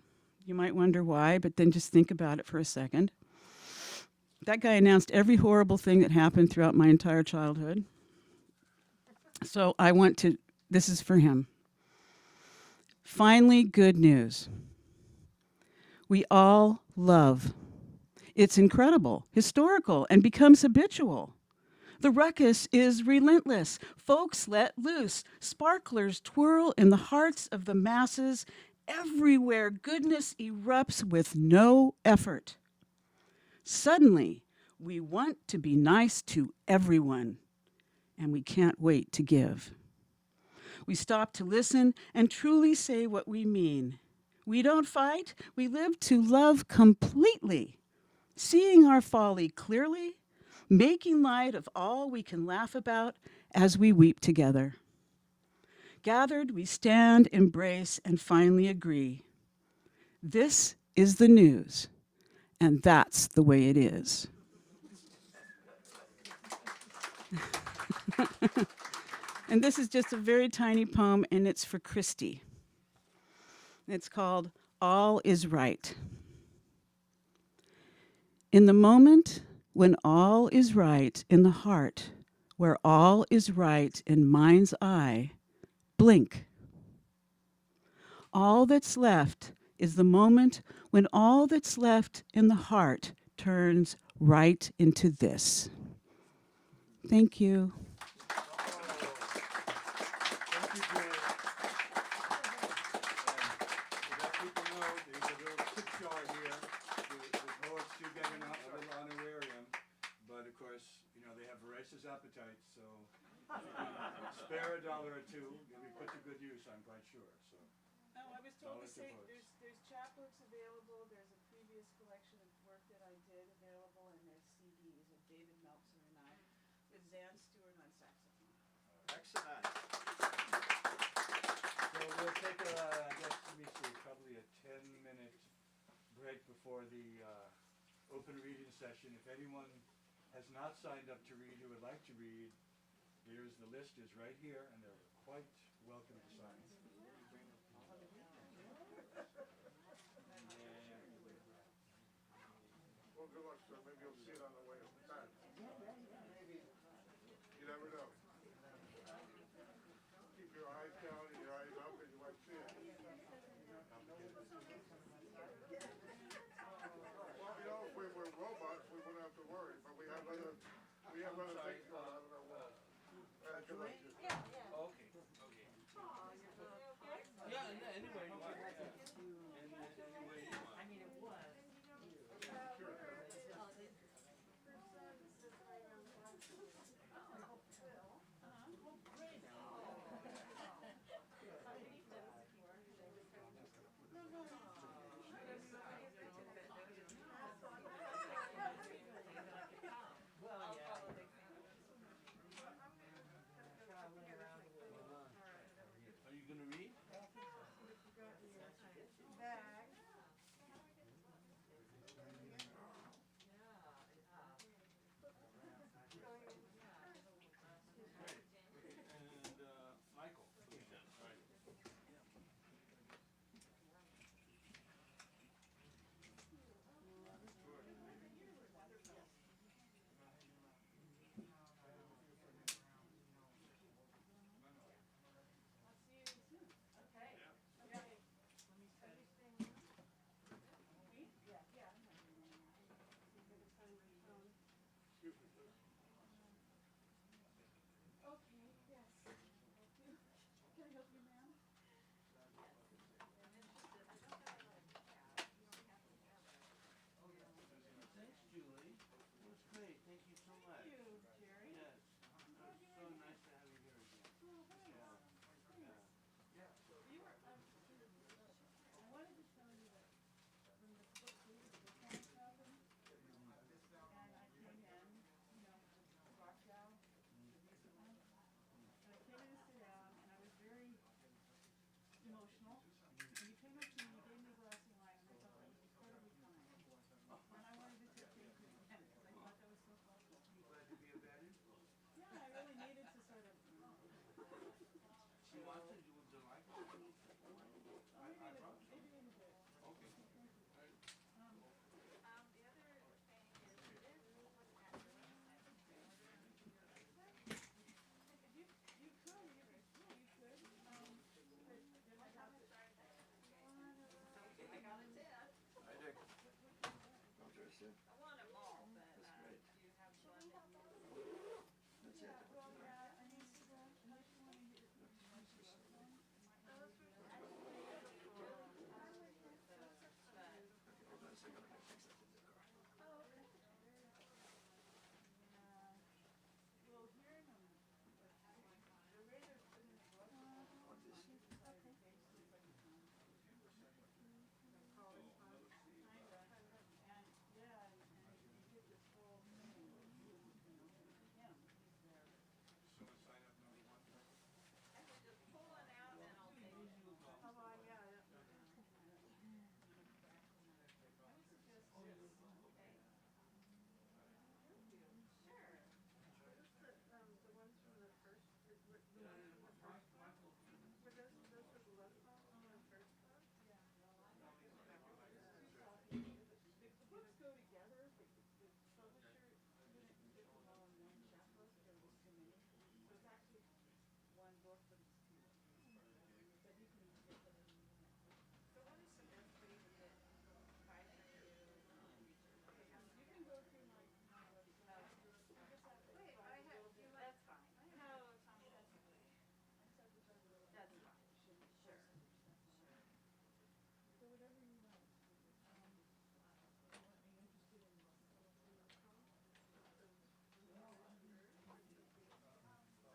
You might wonder why, but then just think about it for a second. That guy announced every horrible thing that happened throughout my entire childhood. So this is for him. Finally, good news. We all love. It's incredible, historical, and becomes habitual. The ruckus is relentless. Folks let loose. Sparklers twirl in the hearts of the masses. Everywhere goodness erupts with no effort. Suddenly, we want to be nice to everyone, and we can't wait to give. We stop to listen and truly say what we mean. We don't fight. We live to love completely, seeing our folly clearly, making light of all we can laugh about as we weep together. Gathered, we stand, embrace, and finally agree. This is the news, and that's the way it is. And this is just a very tiny poem, and it's for Christy. It's called All Is Right. In the moment when all is right in the heart, where all is right in mind's eye, blink. All that's left is the moment when all that's left in the heart turns right into this. Thank you.
Thank you, Jay. To let people know, there's a little tip jar here. The poets do get a little honorarium, but of course, they have voracious appetites, so spare $1 or $2, you'll be put to good use, I'm quite sure. So.
Oh, I was told to
Dollars to
say
votes.
there's chapbooks available. There's a previous collection of work that I did available, and there's CDs of David Meltzer and I with Zan Stewart on saxophone.
Excellent. So we'll take probably a 10-minute break before the open reading session. If anyone has not signed up to read who would like to read, the list is right here, and they're quite welcome to sign.
Well, good luck, sir. Maybe you'll see it on the way back. You never know. Keep your eyes down and your eyes up, and you might see it. Well, if we were robots, we wouldn't have to worry. But we have other things going on. I don't know what. Good luck to you.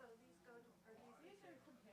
So these go to, are these?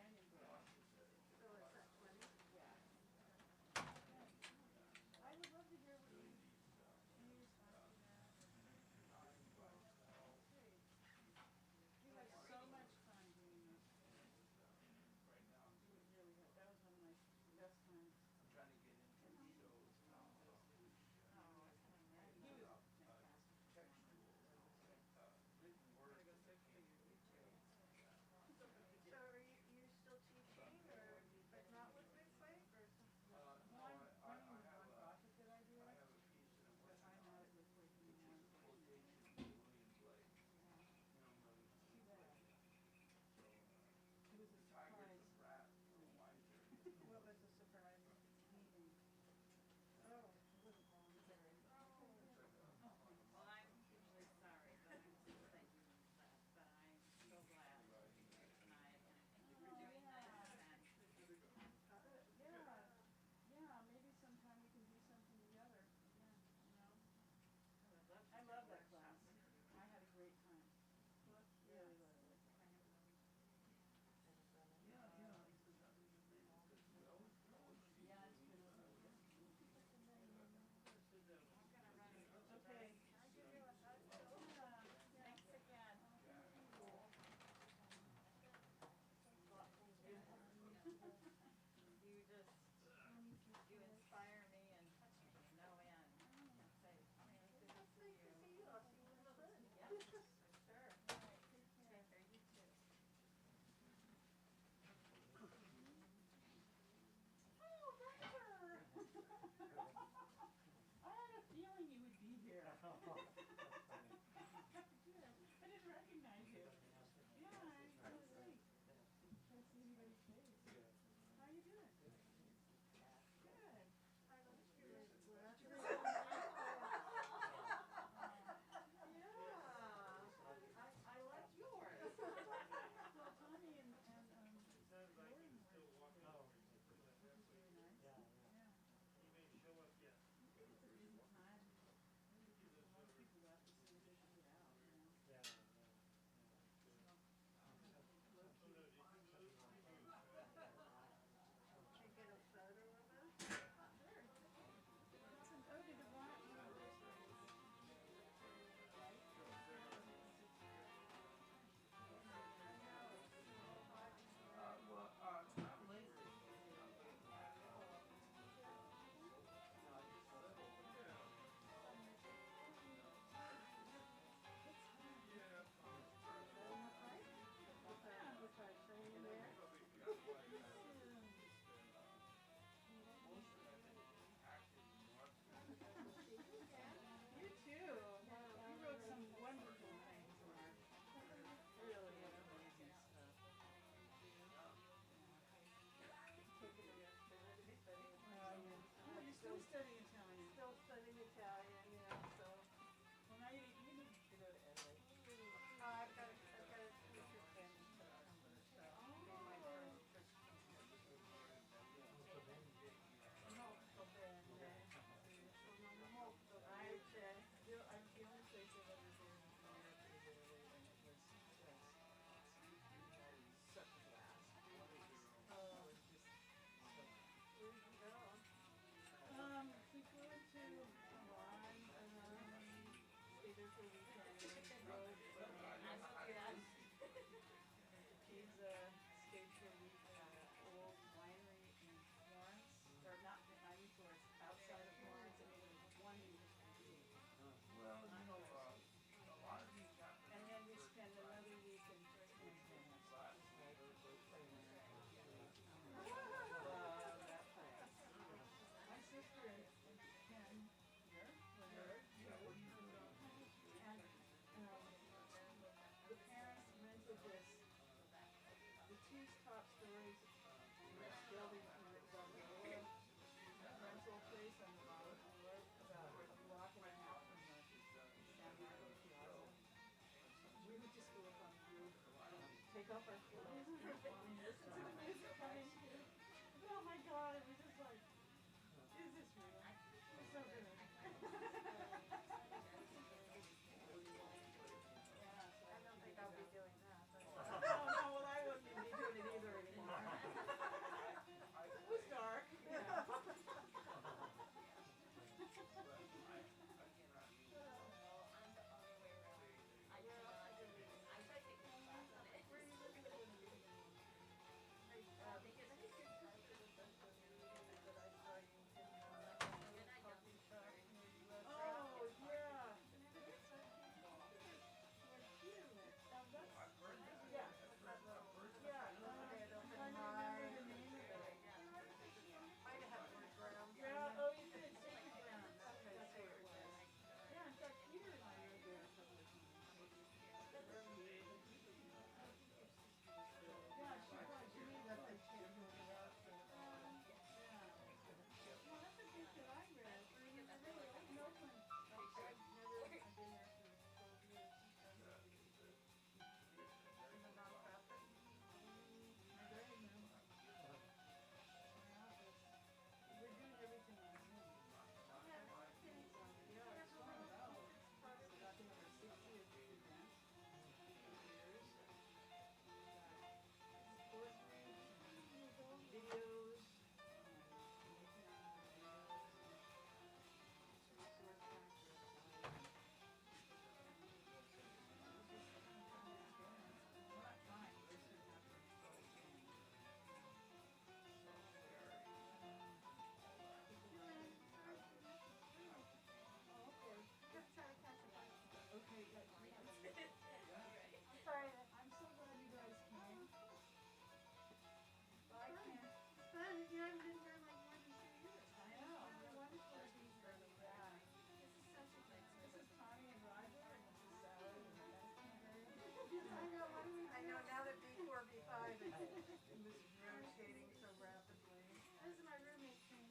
Oh my God, it was just like, is this real? It was so good.
I don't think I'll be doing that.
Oh, no, well, I wouldn't be doing it either anymore. It was dark. Yeah. Oh, yeah. Yeah, oh, you did. Sacred Ground. That's where it was. Yeah, in fact, Peter and I were there a couple of times. Yeah, she was. She made that like she was yeah. Well, that's a book that I read. It was really old in Oakland. I've been there for 12 years.
In the nonprofit.
I read in them. We're doing everything on Zoom. Yeah, it's fun. Got to have our 60th event. Years. Support groups, videos. Resource factor. We're not trying, we're just gonna have to. Oh, okay.
Just try to catch a bite.
Okay, good.
Sorry.
I'm so glad you guys came. But I can't.
It's fun. You haven't been here like more than 2 years.
I know.
It's wonderful to be here.
Yeah.
This is such a great
This is Tommy and Roger, and this is Sally and Bethany.
I know. What do we do?
I know now that B4, B5 is rotating so rapidly.
This is my roommate thing.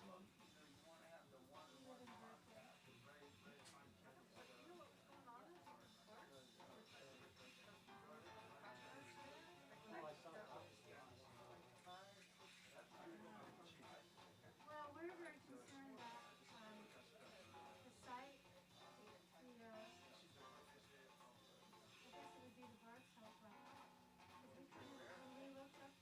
Well, we're very concerned about the site, I guess it would be the Bart's help, right? Because when we looked up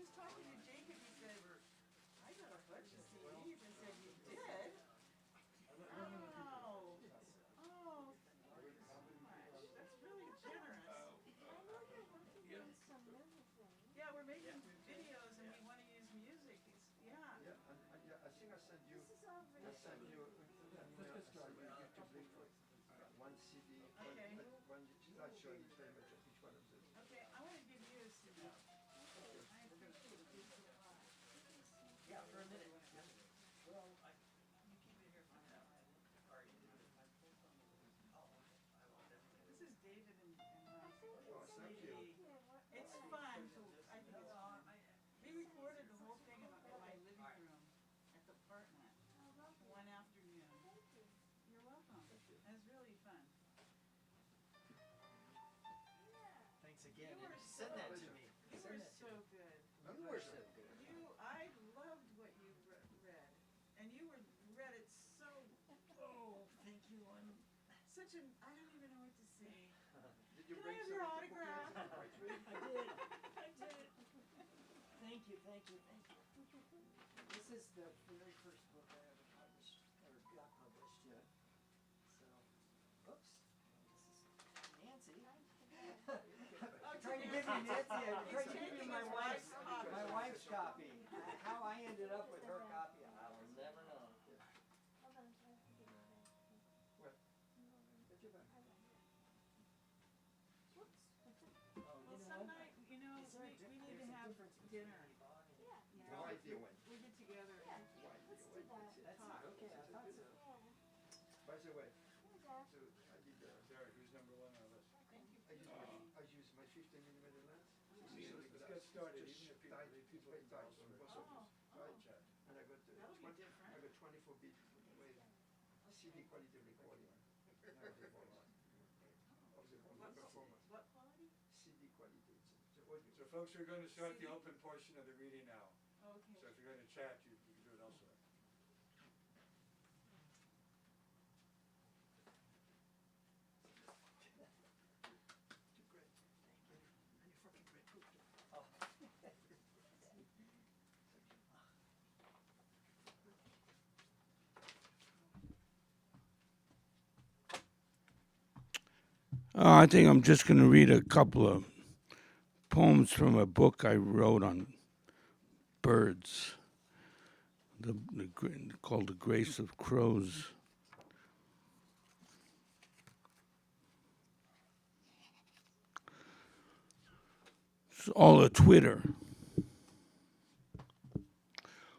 was talking to Jacob, he said, I got a bunch of CDs. I said, you did? Oh, thank you so much. That's really generous.
I know you're working on some other things.
Yeah, we're making videos and we want to use music. Yeah.
I think I sent you.
This is all
I
very
sent you an email. I sent you YouTube link for one CD.
Okay.
One slideshow. And tell me which one of this.
Okay, I want to give you a CD. I appreciate this a lot.
Yeah, for a minute.
This is David and Marty.
Oh, thank you.
It's fun. I think it's fun. We recorded the whole thing in my living room at the apartment one afternoon. You're welcome. It was really fun.
Thanks again.
You were
And send that to me.
You were so good.
You were so good.
I loved what you read, and you read it so.
Oh, thank you.
Such an. I don't even know what to say.
Did you
Can I
bring
have
some
your
of the
autograph?
booklets?
I did. Thank you. This is the very first book I ever published, or got published yet. So, oops. This is Nancy. I'm trying to give you Nancy. I'm trying to give you my wife's copy. How I ended up with her copy, I will never know.
Hold on, I have to get it back.
What? Get your back.
Whoops.
Oh,
Well, some night, we need to have dinner.
Yeah,
No idea when.
We get together.
yeah,
No idea
let's do
when.
that.
That's it. Okay, I thought so.
Yeah.
By the way,
Hey, Dad.
so I did.
Derek, who's number one on our list?
I used my 15mm lens.
Let's get started, even if people,
Tight,
people
very
can
tight.
tell
So
us.
right, chat. And I got
That'll be different.
I got 24 bit with CD quality recording. Now they go on. Of the performance.
What quality?
CD quality. It's audio.
So folks, we're going to start the open portion of the reading now.
Okay.
So if you're going to chat, you can do it elsewhere. I think I'm just going to read a couple of poems from a book I wrote on birds, called The Grace of Crows. It's all a twitter.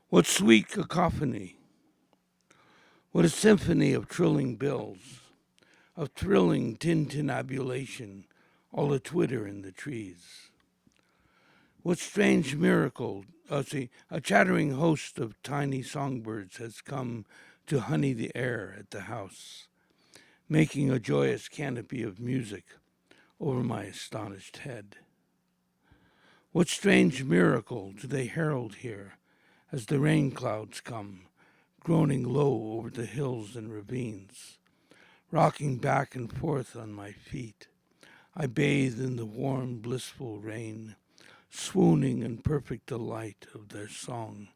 What sweet cacophony! What a symphony of trilling bills, of thrilling tintinnabulation, all a twitter in the trees. What strange miracle, a chattering host of tiny songbirds has come to honey the air at the house, making a joyous canopy of music over my astonished head. What strange miracle do they herald here as the rain clouds come, groaning low over the hills and ravines? Rocking back and forth on my feet, I bathe in the warm, blissful rain, swooning in perfect delight of their song,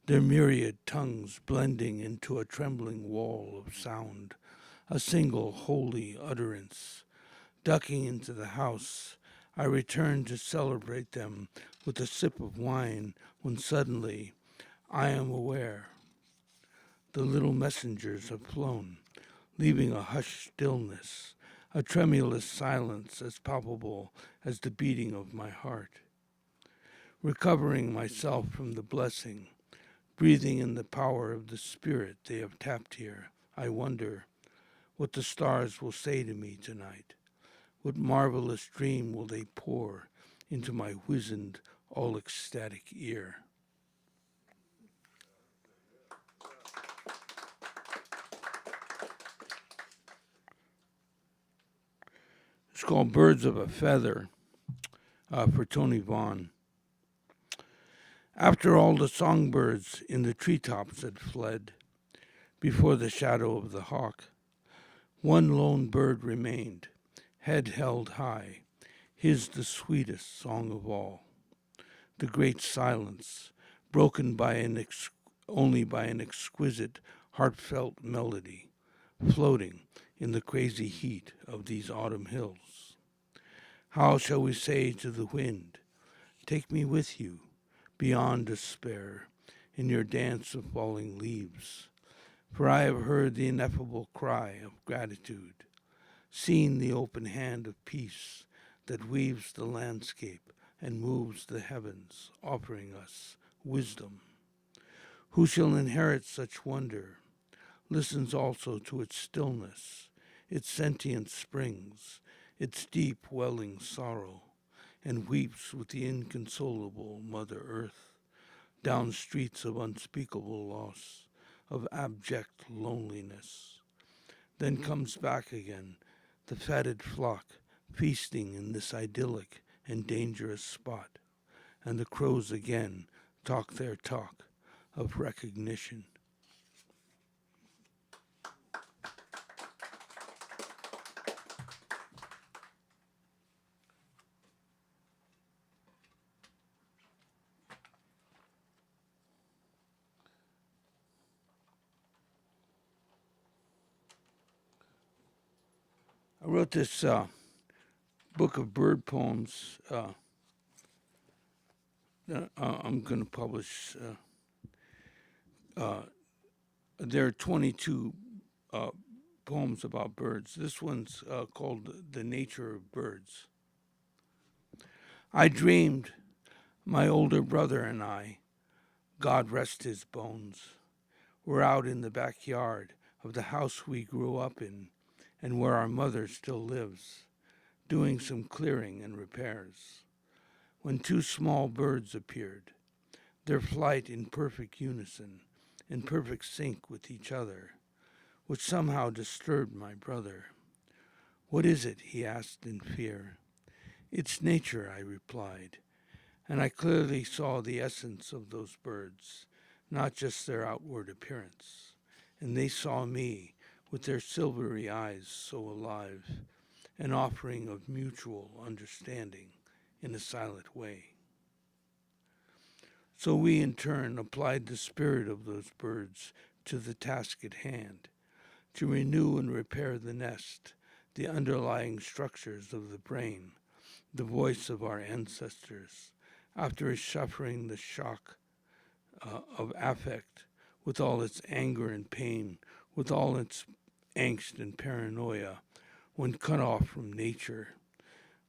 their myriad tongues blending into a trembling wall of sound, a single holy utterance. Ducking into the house, I return to celebrate them with a sip of wine when suddenly I am aware the little messengers have flown, leaving a hushed stillness, a tremulous silence as palpable as the beating of my heart. Recovering myself from the blessing, breathing in the power of the spirit they have tapped here, I wonder what the stars will say to me tonight. What marvelous dream will they pour into my wizened, all-ecstatic ear? It's called Birds of a Feather for Tony Vaughn. After all the songbirds in the treetops had fled, before the shadow of the hawk, one lone bird remained, head held high, his the sweetest song of all.
the great silence, broken by only by an exquisite, heartfelt melody, floating in the crazy heat of these autumn hills. How shall we say to the wind, take me with you, beyond despair, in your dance of falling leaves? For I have heard the ineffable cry of gratitude, seen the open hand of peace that weaves the landscape and moves the heavens, offering us wisdom. Who shall inherit such wonder, listens also to its stillness, its sentient springs, its deep welling sorrow, and weeps with the inconsolable Mother Earth, down streets of unspeakable loss, of abject loneliness. Then comes back again the fatted flock, feasting in this idyllic and dangerous spot, and the crows again talk their talk of recognition. I wrote this book of bird poems that I'm going to publish. There are 22 poems about birds. This one's called The Nature of Birds. I dreamed my older brother and I, God rest his bones, were out in the backyard of the house we grew up in and where our mother still lives, doing some clearing and repairs, when two small birds appeared, their flight in perfect unison, in perfect sync with each other, which somehow disturbed my brother. What is it? He asked in fear. It's nature, I replied, and I clearly saw the essence of those birds, not just their outward appearance, and they saw me, with their silvery eyes so alive, an offering of mutual understanding in a silent way. So we in turn applied the spirit of those birds to the task at hand, to renew and repair the nest, the underlying structures of the brain, the voice of our ancestors, after suffering the shock of affect, with all its anger and pain, with all its angst and paranoia, when cut off from nature,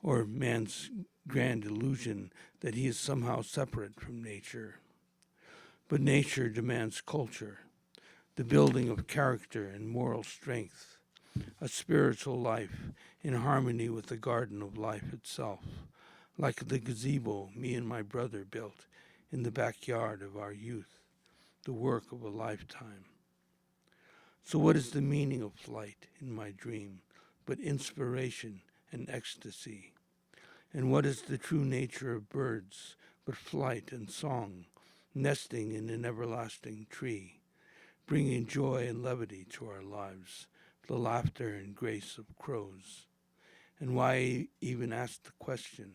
or man's grand illusion that he is somehow separate from nature. But nature demands culture, the building of character and moral strength, a spiritual life in harmony with the garden of life itself, like the gazebo me and my brother built in the backyard of our youth, the work of a lifetime. So what is the meaning of flight in my dream but inspiration and ecstasy? And what is the true nature of birds but flight and song, nesting in an everlasting tree, bringing joy and levity to our lives, the laughter and grace of crows? And why even ask the question?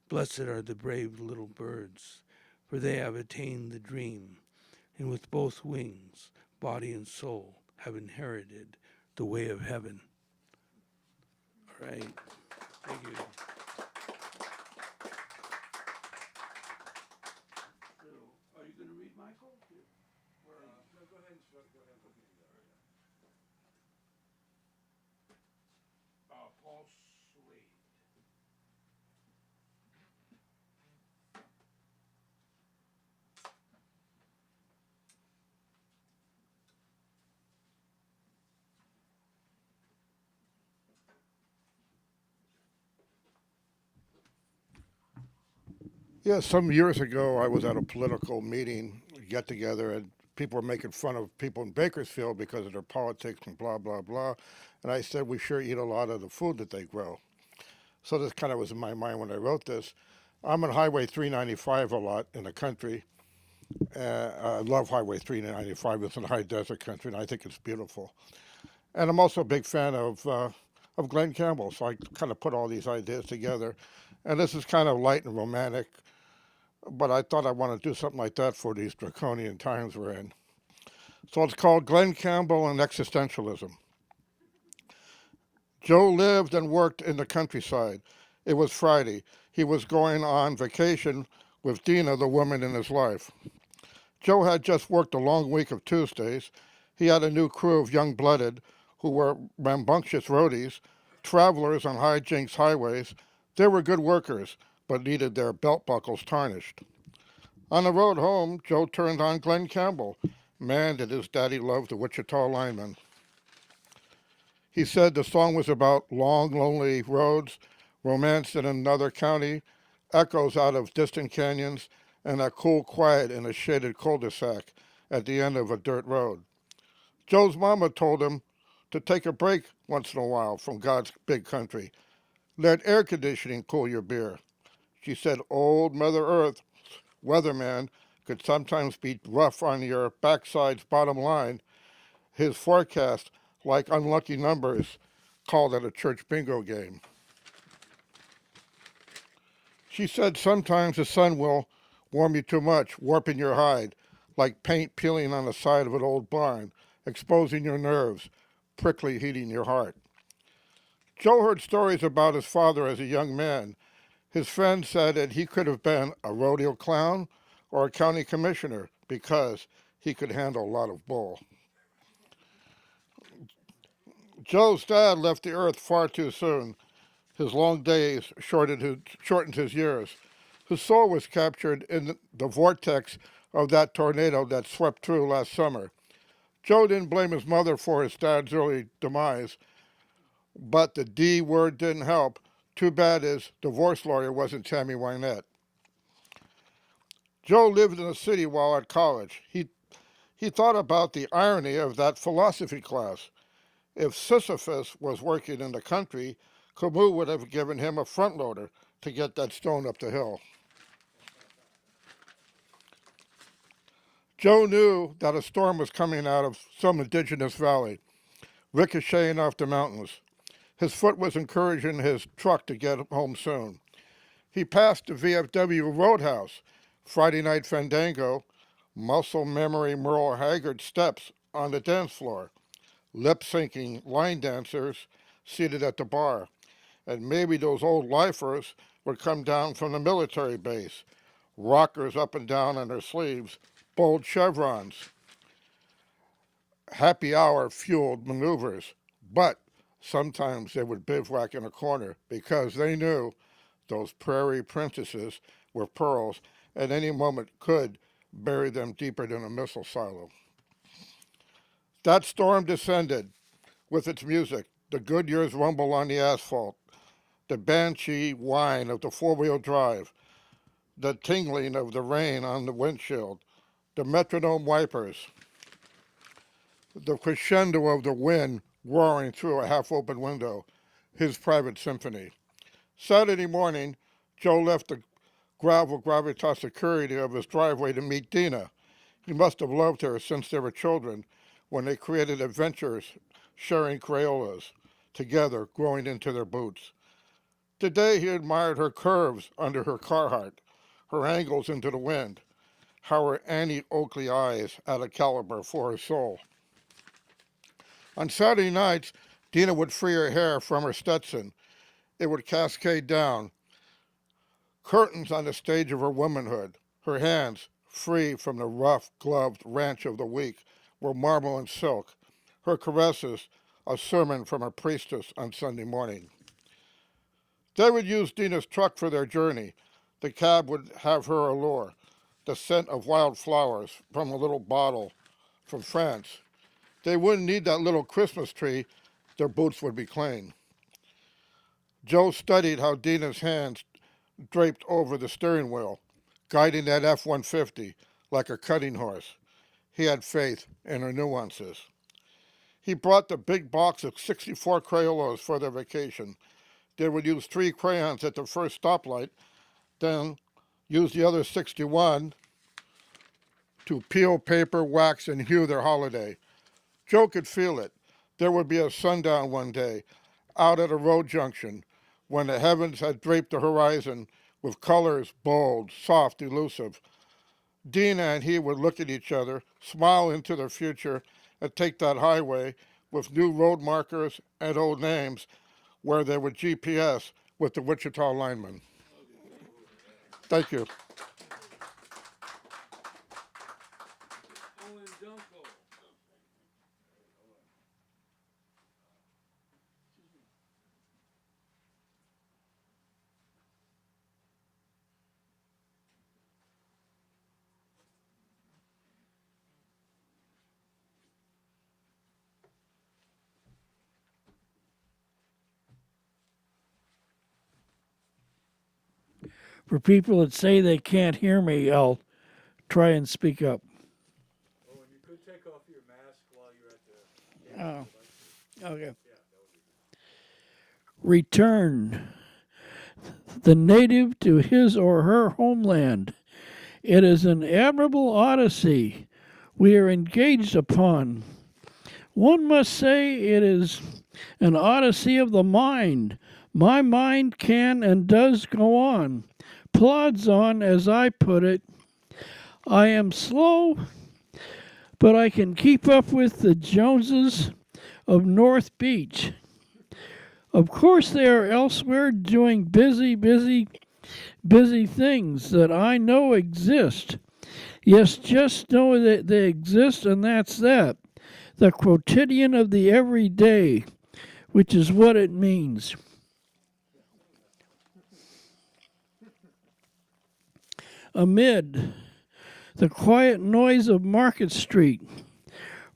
Blessed are the brave little birds, for they have attained the dream, and with both wings, body and soul, have inherited the way of heaven. All right. Thank you. So, are you going to read, Michael?
No, go ahead and go ahead and put me there.
Paul Slade.
Yeah, some years ago, I was at a political meeting, get together, and people were making fun of people in Bakersfield because of their politics and blah, blah, blah. And I said, we sure eat a lot of the food that they grow. So this kind of was in my mind when I wrote this. I'm on Highway 395 a lot in the country. I love Highway 395. It's in a high desert country, and I think it's beautiful. And I'm also a big fan of Glenn Campbell, so I kind of put all these ideas together. And this is kind of light and romantic. but I thought I wanted to do something like that for these draconian times we're in. So it's called Glenn Campbell and Existentialism. Joe lived and worked in the countryside. It was Friday. He was going on vacation with Dina, the woman in his life. Joe had just worked a long week of Tuesdays. He had a new crew of young-blooded who were rambunctious roadies, travelers on high-jinks highways. They were good workers, but needed their belt buckles tarnished. On the road home, Joe turned on Glenn Campbell. Man, did his daddy love the Wichita lineman. He said the song was about long, lonely roads, romance in another county, echoes out of distant canyons, and that cool quiet in a shaded cul-de-sac at the end of a dirt road. Joe's mama told him to take a break once in a while from God's big country. Let air conditioning cool your beer. She said old Mother Earth, weatherman, could sometimes be rough on your backside's bottom line. His forecast, like unlucky numbers, called at a church bingo game. She said sometimes the sun will warm you too much, warping your hide, like paint peeling on the side of an old barn, exposing your nerves, prickly heating your heart. Joe heard stories about his father as a young man. His friends said that he could have been a rodeo clown or a county commissioner because he could handle a lot of bull. Joe's dad left the earth far too soon. His long days shortened his years. His soul was captured in the vortex of that tornado that swept through last summer. Joe didn't blame his mother for his dad's early demise, but the D word didn't help. Too bad his divorce lawyer wasn't Tammy Wynette. Joe lived in the city while at college. He thought about the irony of that philosophy class. If Sisyphus was working in the country, Camus would have given him a front loader to get that stone up the hill. Joe knew that a storm was coming out of some indigenous valley, ricocheting off the mountains. His foot was encouraging his truck to get home soon. He passed the VFW Roadhouse, Friday night fandango, muscle memory Merle Haggard steps on the dance floor, lip-syncing line dancers seated at the bar, and maybe those old lifers would come down from the military base, rockers up and down on their sleeves, bold chevrons, happy hour fueled maneuvers, but sometimes they would bivouac in a corner because they knew those prairie princesses were pearls at any moment could bury them deeper than a missile silo. That storm descended with its music, the Goodyear's rumble on the asphalt, the banshee whine of the four-wheel drive, the tingling of the rain on the windshield, the metronome wipers, the crescendo of the wind roaring through a half-open window, his private symphony. Saturday morning, Joe left the gravel gravitas security of his driveway to meet Dina. He must have loved her since they were children, when they created adventures, sharing Crayolas, together growing into their boots. Today he admired her curves under her Carhartt, her angles into the wind, how her Annie Oakley eyes had a caliber for her soul. On Saturday nights, Dina would free her hair from her Stetson. It would cascade down, curtains on the stage of her womanhood. Her hands, free from the rough, gloved ranch of the week, were marble and silk. Her caresses, a sermon from a priestess on Sunday morning. They would use Dina's truck for their journey. The cab would have her allure, the scent of wild flowers from a little bottle from France. They wouldn't need that little Christmas tree. Their boots would be clean. Joe studied how Dina's hands draped over the steering wheel, guiding that F-150 like a cutting horse. He had faith in her nuances. He brought the big box of 64 Crayolas for their vacation. They would use 3 crayons at the first stoplight, then use the other 61 to peel, paper, wax, and hue their holiday. Joe could feel it. There would be a sundown one day, out at a road junction, when the heavens had draped the horizon with colors bold, soft, elusive. Dina and he would look at each other, smile into their future, and take that highway with new road markers and old names where they would GPS with the Wichita linemen. Thank you.
For people that say they can't hear me, I'll try and speak up.
Oh, and you could take off your mask while you're at the.
Oh, okay. Return the native to his or her homeland. It is an admirable odyssey we are engaged upon. One must say it is an odyssey of the mind. My mind can and does go on, plods on, as I put it. I am slow, but I can keep up with the Joneses of North Beach. Of course, they are elsewhere doing busy things that I know exist. Yes, just know that they exist, and that's that. The quotidian of the everyday, which is what it means. Amid the quiet noise of Market Street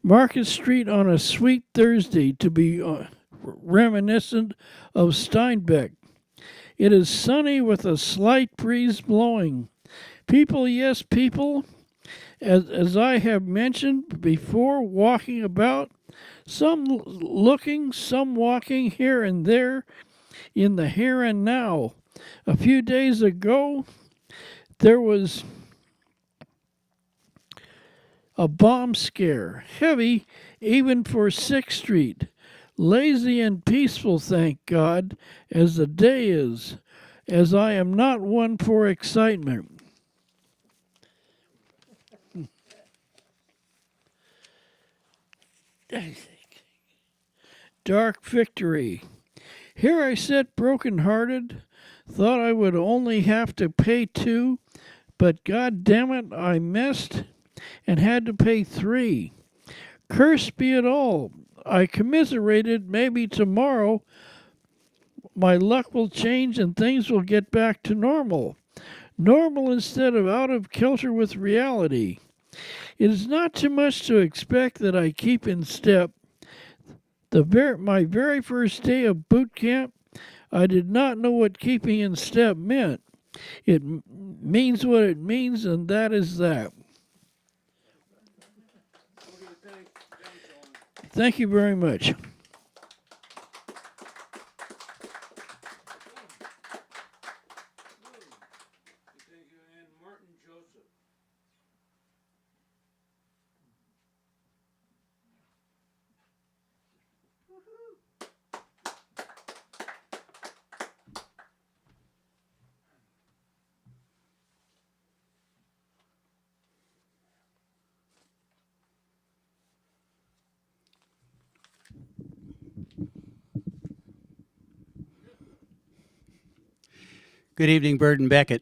on a sweet Thursday, to be reminiscent of Steinbeck. It is sunny with a slight breeze blowing. People, yes, people, as I have mentioned before, walking about, some looking, some walking here and there in the here and now. A few days ago, there was a bomb scare, heavy even for 6th Street. Lazy and peaceful, thank God, as the day is, as I am not one for excitement. Dark victory. Here I sat broken-hearted, thought I would only have to pay 2, but God damn it, I missed and had to pay 3. Cursed be it all. I commiserated. Maybe tomorrow my luck will change and things will get back to normal. Normal instead of out of kilter with reality. It is not too much to expect that I keep in step. My very first day of boot camp, I did not know what keeping in step meant. It means what it means, and that is that. Thank you very much.
Good evening, Bird and Beckett.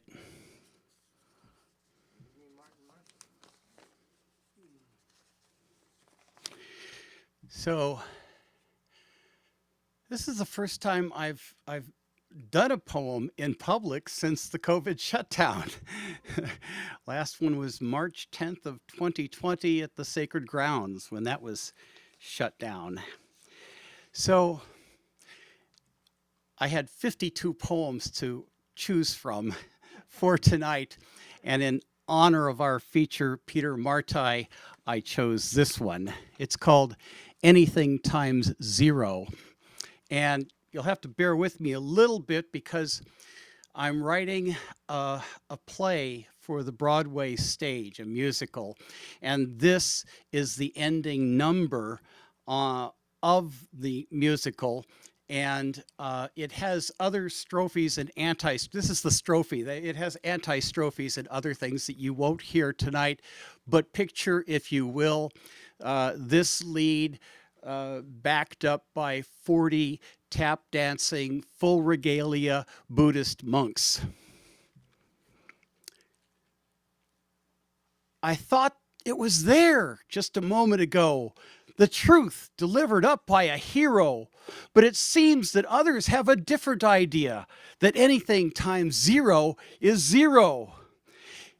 So, this is the first time I've done a poem in public since the COVID shutdown. Last one was March 10th of 2020 at the Sacred Grounds when that was shut down. So, I had 52 poems to choose from for tonight, and in honor of our feature, Peter Marti, I chose this one. It's called Anything Times Zero, and you'll have to bear with me a little bit because I'm writing a play for the Broadway stage, a musical, and this is the ending number of the musical. And it has other strophes and this is the strophe. It has anti-strophes and other things that you won't hear tonight. But picture, if you will, this lead backed up by 40 tap dancing, full regalia Buddhist monks. I thought it was there just a moment ago, the truth delivered up by a hero. But it seems that others have a different idea, that anything times zero is zero.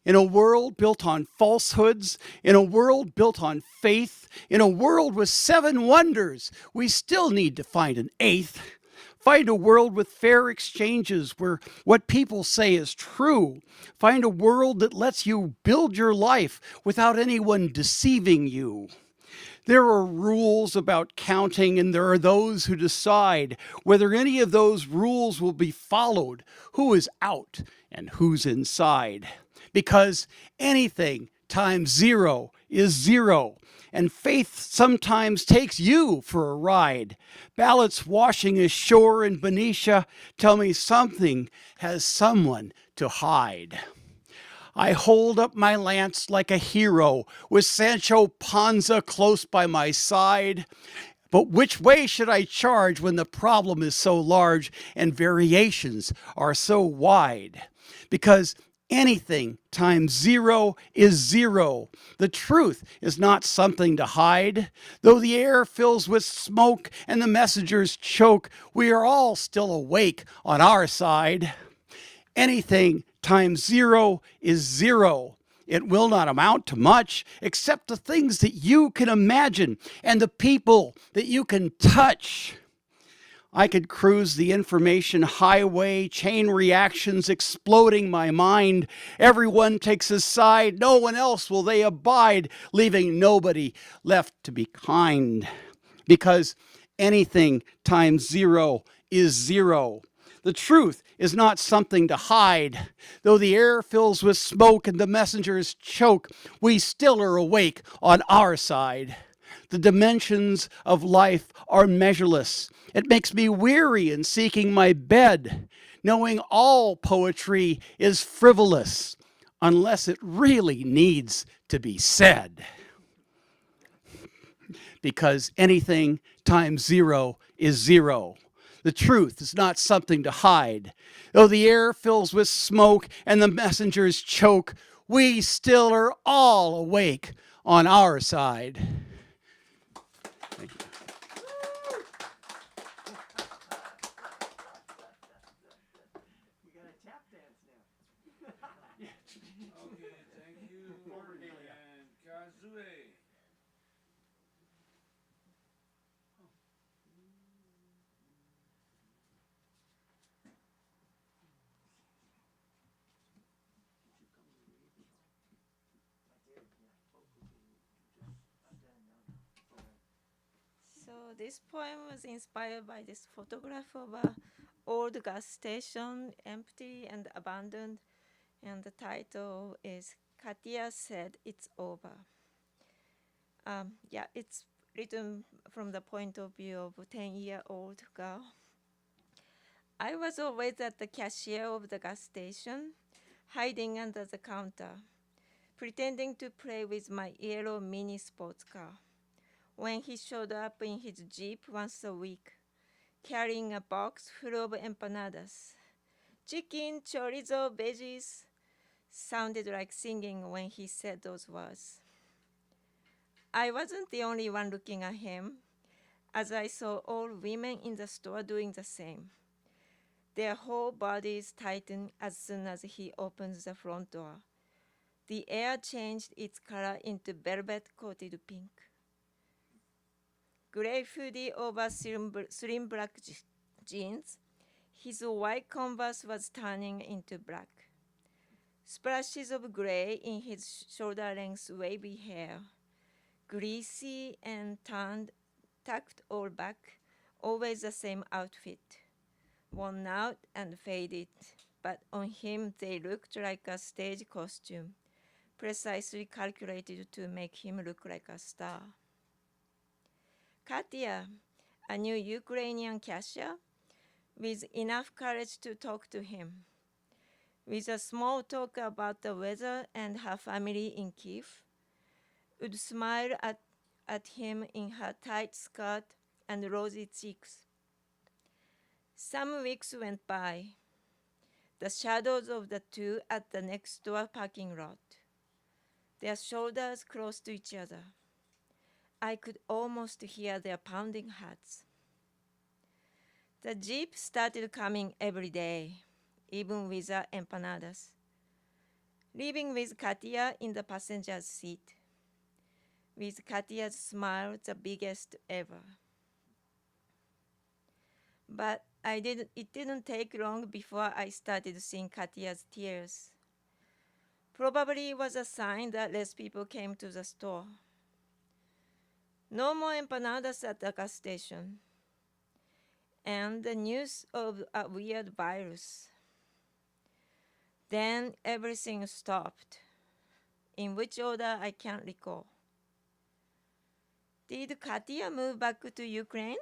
In a world built on falsehoods, in a world built on faith, in a world with 7 wonders, we still need to find an 8th. Find a world with fair exchanges where what people say is true. Find a world that lets you build your life without anyone deceiving you. There are rules about counting, and there are those who decide whether any of those rules will be followed, who is out and who's inside. Because anything times zero is zero. And faith sometimes takes you for a ride. Ballots washing ashore in Benicia tell me something has someone to hide. I hold up my lance like a hero with Sancho Panza close by my side. But which way should I charge when the problem is so large and variations are so wide? Because anything times zero is zero. The truth is not something to hide. Though the air fills with smoke and the messengers choke, we are all still awake on our side. Anything times zero is zero. It will not amount to much except the things that you can imagine and the people that you can touch. I could cruise the information highway, chain reactions exploding my mind. Everyone takes a side, no one else will they abide, leaving nobody left to be kind. Because anything times zero is zero. The truth is not something to hide. Though the air fills with smoke and the messengers choke, we still are awake on our side. The dimensions of life are measureless. It makes me weary in seeking my bed, knowing all poetry is frivolous unless it really needs to be said. Because anything times zero is zero. The truth is not something to hide. Though the air fills with smoke and the messengers choke, we still are all awake on our side. Thank you.
We got a tap dance now.
Okay, thank you. And Kazue.
So this poem was inspired by this photograph of a old gas station, empty and abandoned, and the title is "Katia Said It's Over." It's written from the point of view of a 10-year-old girl. I was always at the cashier of the gas station, hiding under the counter, pretending to play with my yellow mini sports car, when he showed up in his Jeep once a week, carrying a box full of empanadas. Chicken, chorizo, veggies sounded like singing when he said those words. I wasn't the only one looking at him, as I saw all women in the store doing the same. Their whole bodies tighten as soon as he opens the front door. The air changed its color into velvet-coated pink. Gray hoodie over slim black jeans, his white Converse was turning into black. Splashes of gray in his shoulder-length wavy hair, greasy and tucked all back, always the same outfit, worn out and faded, but on him they looked like a stage costume, precisely calculated to make him look like a star. Katia, a new Ukrainian cashier, with enough courage to talk to him. With a small talk about the weather and her family in Kiev, would smile at him in her tight skirt and rosy cheeks. Some weeks went by, the shadows of the two at the next door parking lot. Their shoulders close to each other. I could almost hear their pounding hearts. The Jeep started coming every day, even without empanadas, leaving with Katia in the passenger's seat, with Katia's smile the biggest ever. But it didn't take long before I started seeing Katia's tears. Probably it was a sign that less people came to the store. No more empanadas at the gas station. And the news of a weird virus. Then everything stopped. In which order, I can't recall. Did Katia move back to Ukraine?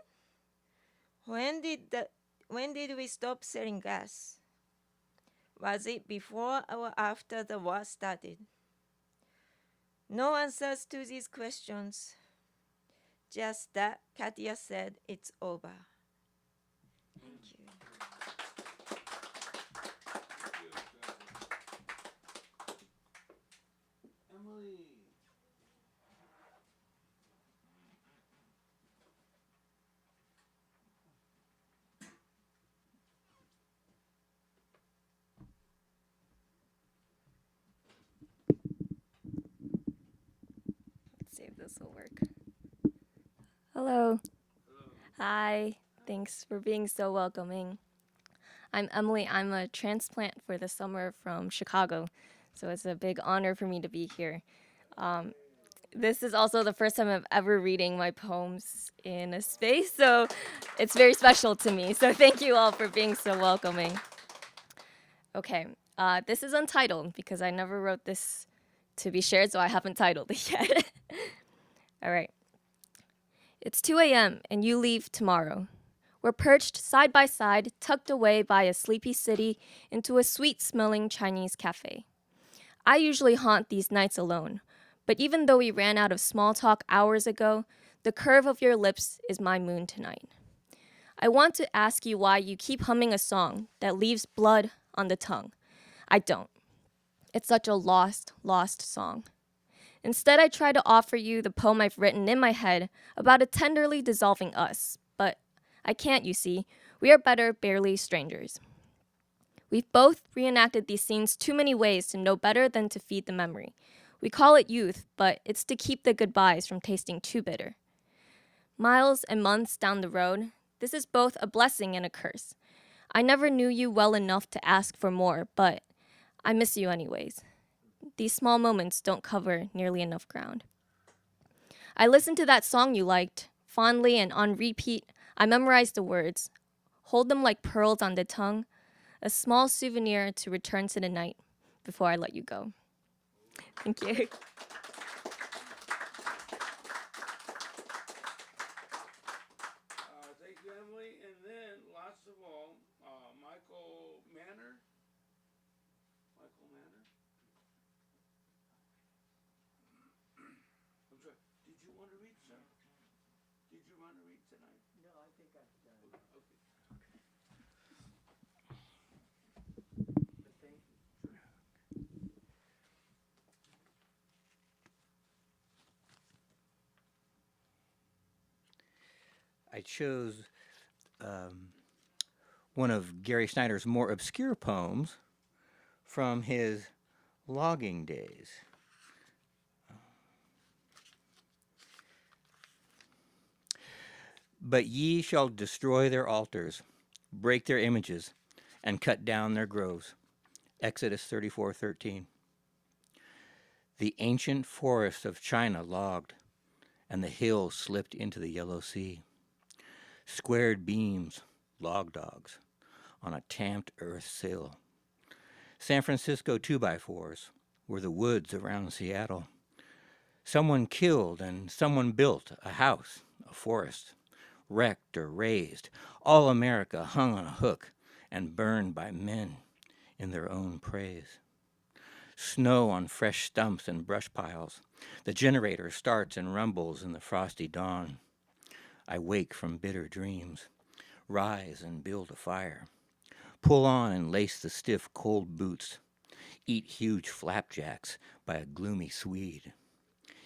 When did we stop selling gas? Was it before or after the war started? No answers to these questions. Just that Katia said it's over. Thank you.
Emily.
Let's see if this will work. Hello. Hi. Thanks for being so welcoming. I'm Emily. I'm a transplant for the summer from Chicago, so it's a big honor for me to be here. This is also the first time I'm ever reading my poems in a space, so it's very special to me. So thank you all for being so welcoming. Okay, this is untitled because I never wrote this to be shared, so I haven't titled it yet. All right. It's 2 a.m. and you leave tomorrow. We're perched side by side, tucked away by a sleepy city into a sweet-smelling Chinese cafe. I usually haunt these nights alone, but even though we ran out of small talk hours ago, the curve of your lips is my moon tonight. I want to ask you why you keep humming a song that leaves blood on the tongue. I don't. It's such a lost song. Instead, I try to offer you the poem I've written in my head about a tenderly dissolving us, but I can't, you see. We are better, barely strangers. We've both reenacted these scenes too many ways to know better than to feed the memory. We call it youth, but it's to keep the goodbyes from tasting too bitter. Miles and months down the road, this is both a blessing and a curse. I never knew you well enough to ask for more, but I miss you anyways. These small moments don't cover nearly enough ground. I listened to that song you liked, fondly and on repeat. I memorized the words. Hold them like pearls on the tongue, a small souvenir to return to the night before I let you go. Thank you.
Thank you, Emily. And then, last of all, Michael Manor. Michael Manor? I'm sorry. Did you want to read, sir? Did you want to read tonight?
No, I think I've done it.
Okay.
But thank you.
I chose one of Gary Snyder's more obscure poems from his logging days. But ye shall destroy their altars, break their images, and cut down their groves. Exodus 34:13. The ancient forests of China logged, and the hills slipped into the Yellow Sea. Squared beams, log dogs, on a tamped earth sill. San Francisco 2x4s were the woods around Seattle. Someone killed and someone built a house, a forest, wrecked or razed, all America hung on a hook and burned by men in their own praise. Snow on fresh stumps and brush piles. The generator starts and rumbles in the frosty dawn. I wake from bitter dreams, rise and build a fire, pull on and lace the stiff, cold boots, eat huge flapjacks by a gloomy Swede.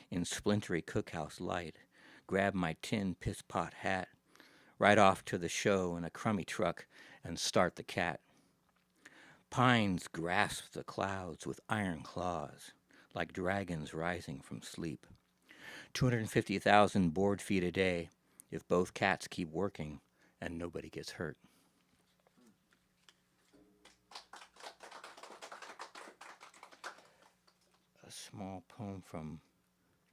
In splintery cookhouse light, grab my tin piss-pot hat, ride off to the show in a crummy truck, and start the cat. Pines grasp the clouds with iron claws, like dragons rising from sleep. 250,000 board feet a day if both cats keep working and nobody gets hurt. A small poem from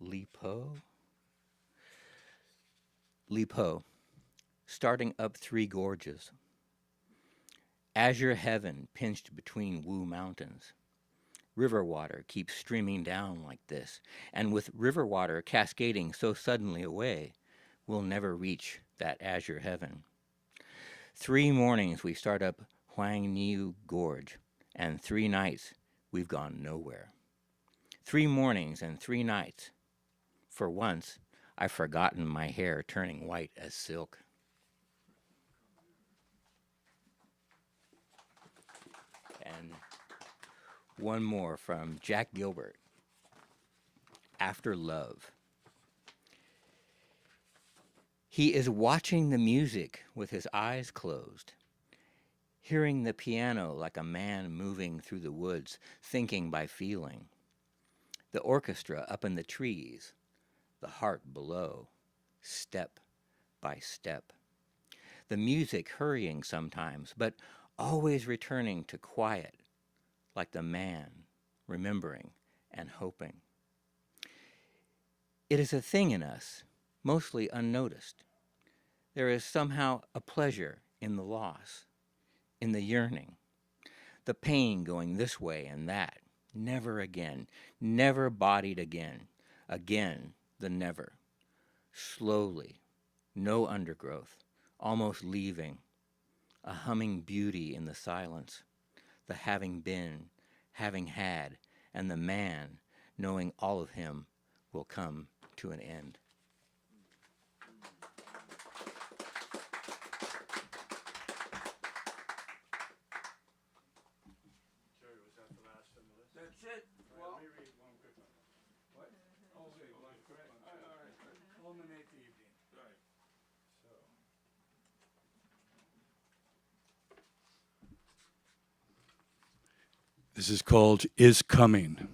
Li Po. Li Po, starting up 3 gorges. Azure heaven pinched between Wu mountains. River water keeps streaming down like this, and with river water cascading so suddenly away, we'll never reach that azure heaven. 3 mornings we start up Huang Niu Gorge, and 3 nights we've gone nowhere. 3 mornings and 3 nights. For once, I've forgotten my hair turning white as silk. And one more from Jack Gilbert, After Love. He is watching the music with his eyes closed, hearing the piano like a man moving through the woods, thinking by feeling. The orchestra up in the trees, the heart below, step by step. The music hurrying sometimes, but always returning to quiet, like the man remembering and hoping. It is a thing in us, mostly unnoticed. There is somehow a pleasure in the loss, in the yearning, the pain going this way and that, never again, never bodied again, again the never. Slowly, no undergrowth, almost leaving, a humming beauty in the silence, the having been, having had, and the man knowing all of him will come to an end.
Jerry, was that the last on the list?
That's it.
Well, let me read one quick one. What? Oh, wait, one quick one. All right. Culminate the evening. Right. So. This is called Is Coming.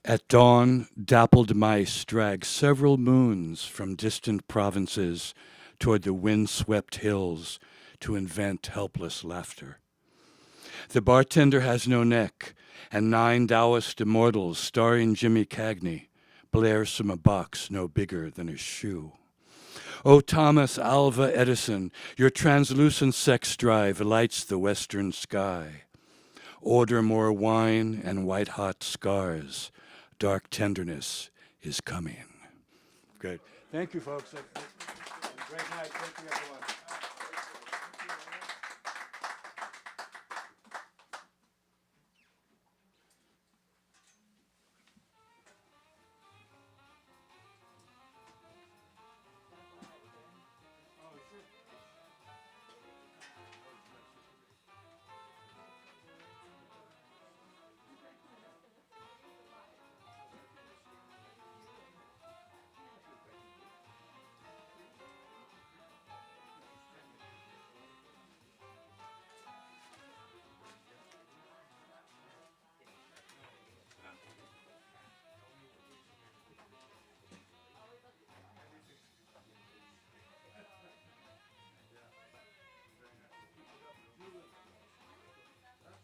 At dawn, dappled mice drag several moons from distant provinces toward the wind-swept hills to invent helpless laughter. The bartender has no neck, and 9 Taoist immortals starring Jimmy Cagney blares from a box no bigger than a shoe. O Thomas Alva Edison, your translucent sex drive lights the western sky. Order more wine and white-hot scars. Dark tenderness is coming. Great. Thank you, folks. Great night. Thank you, everyone.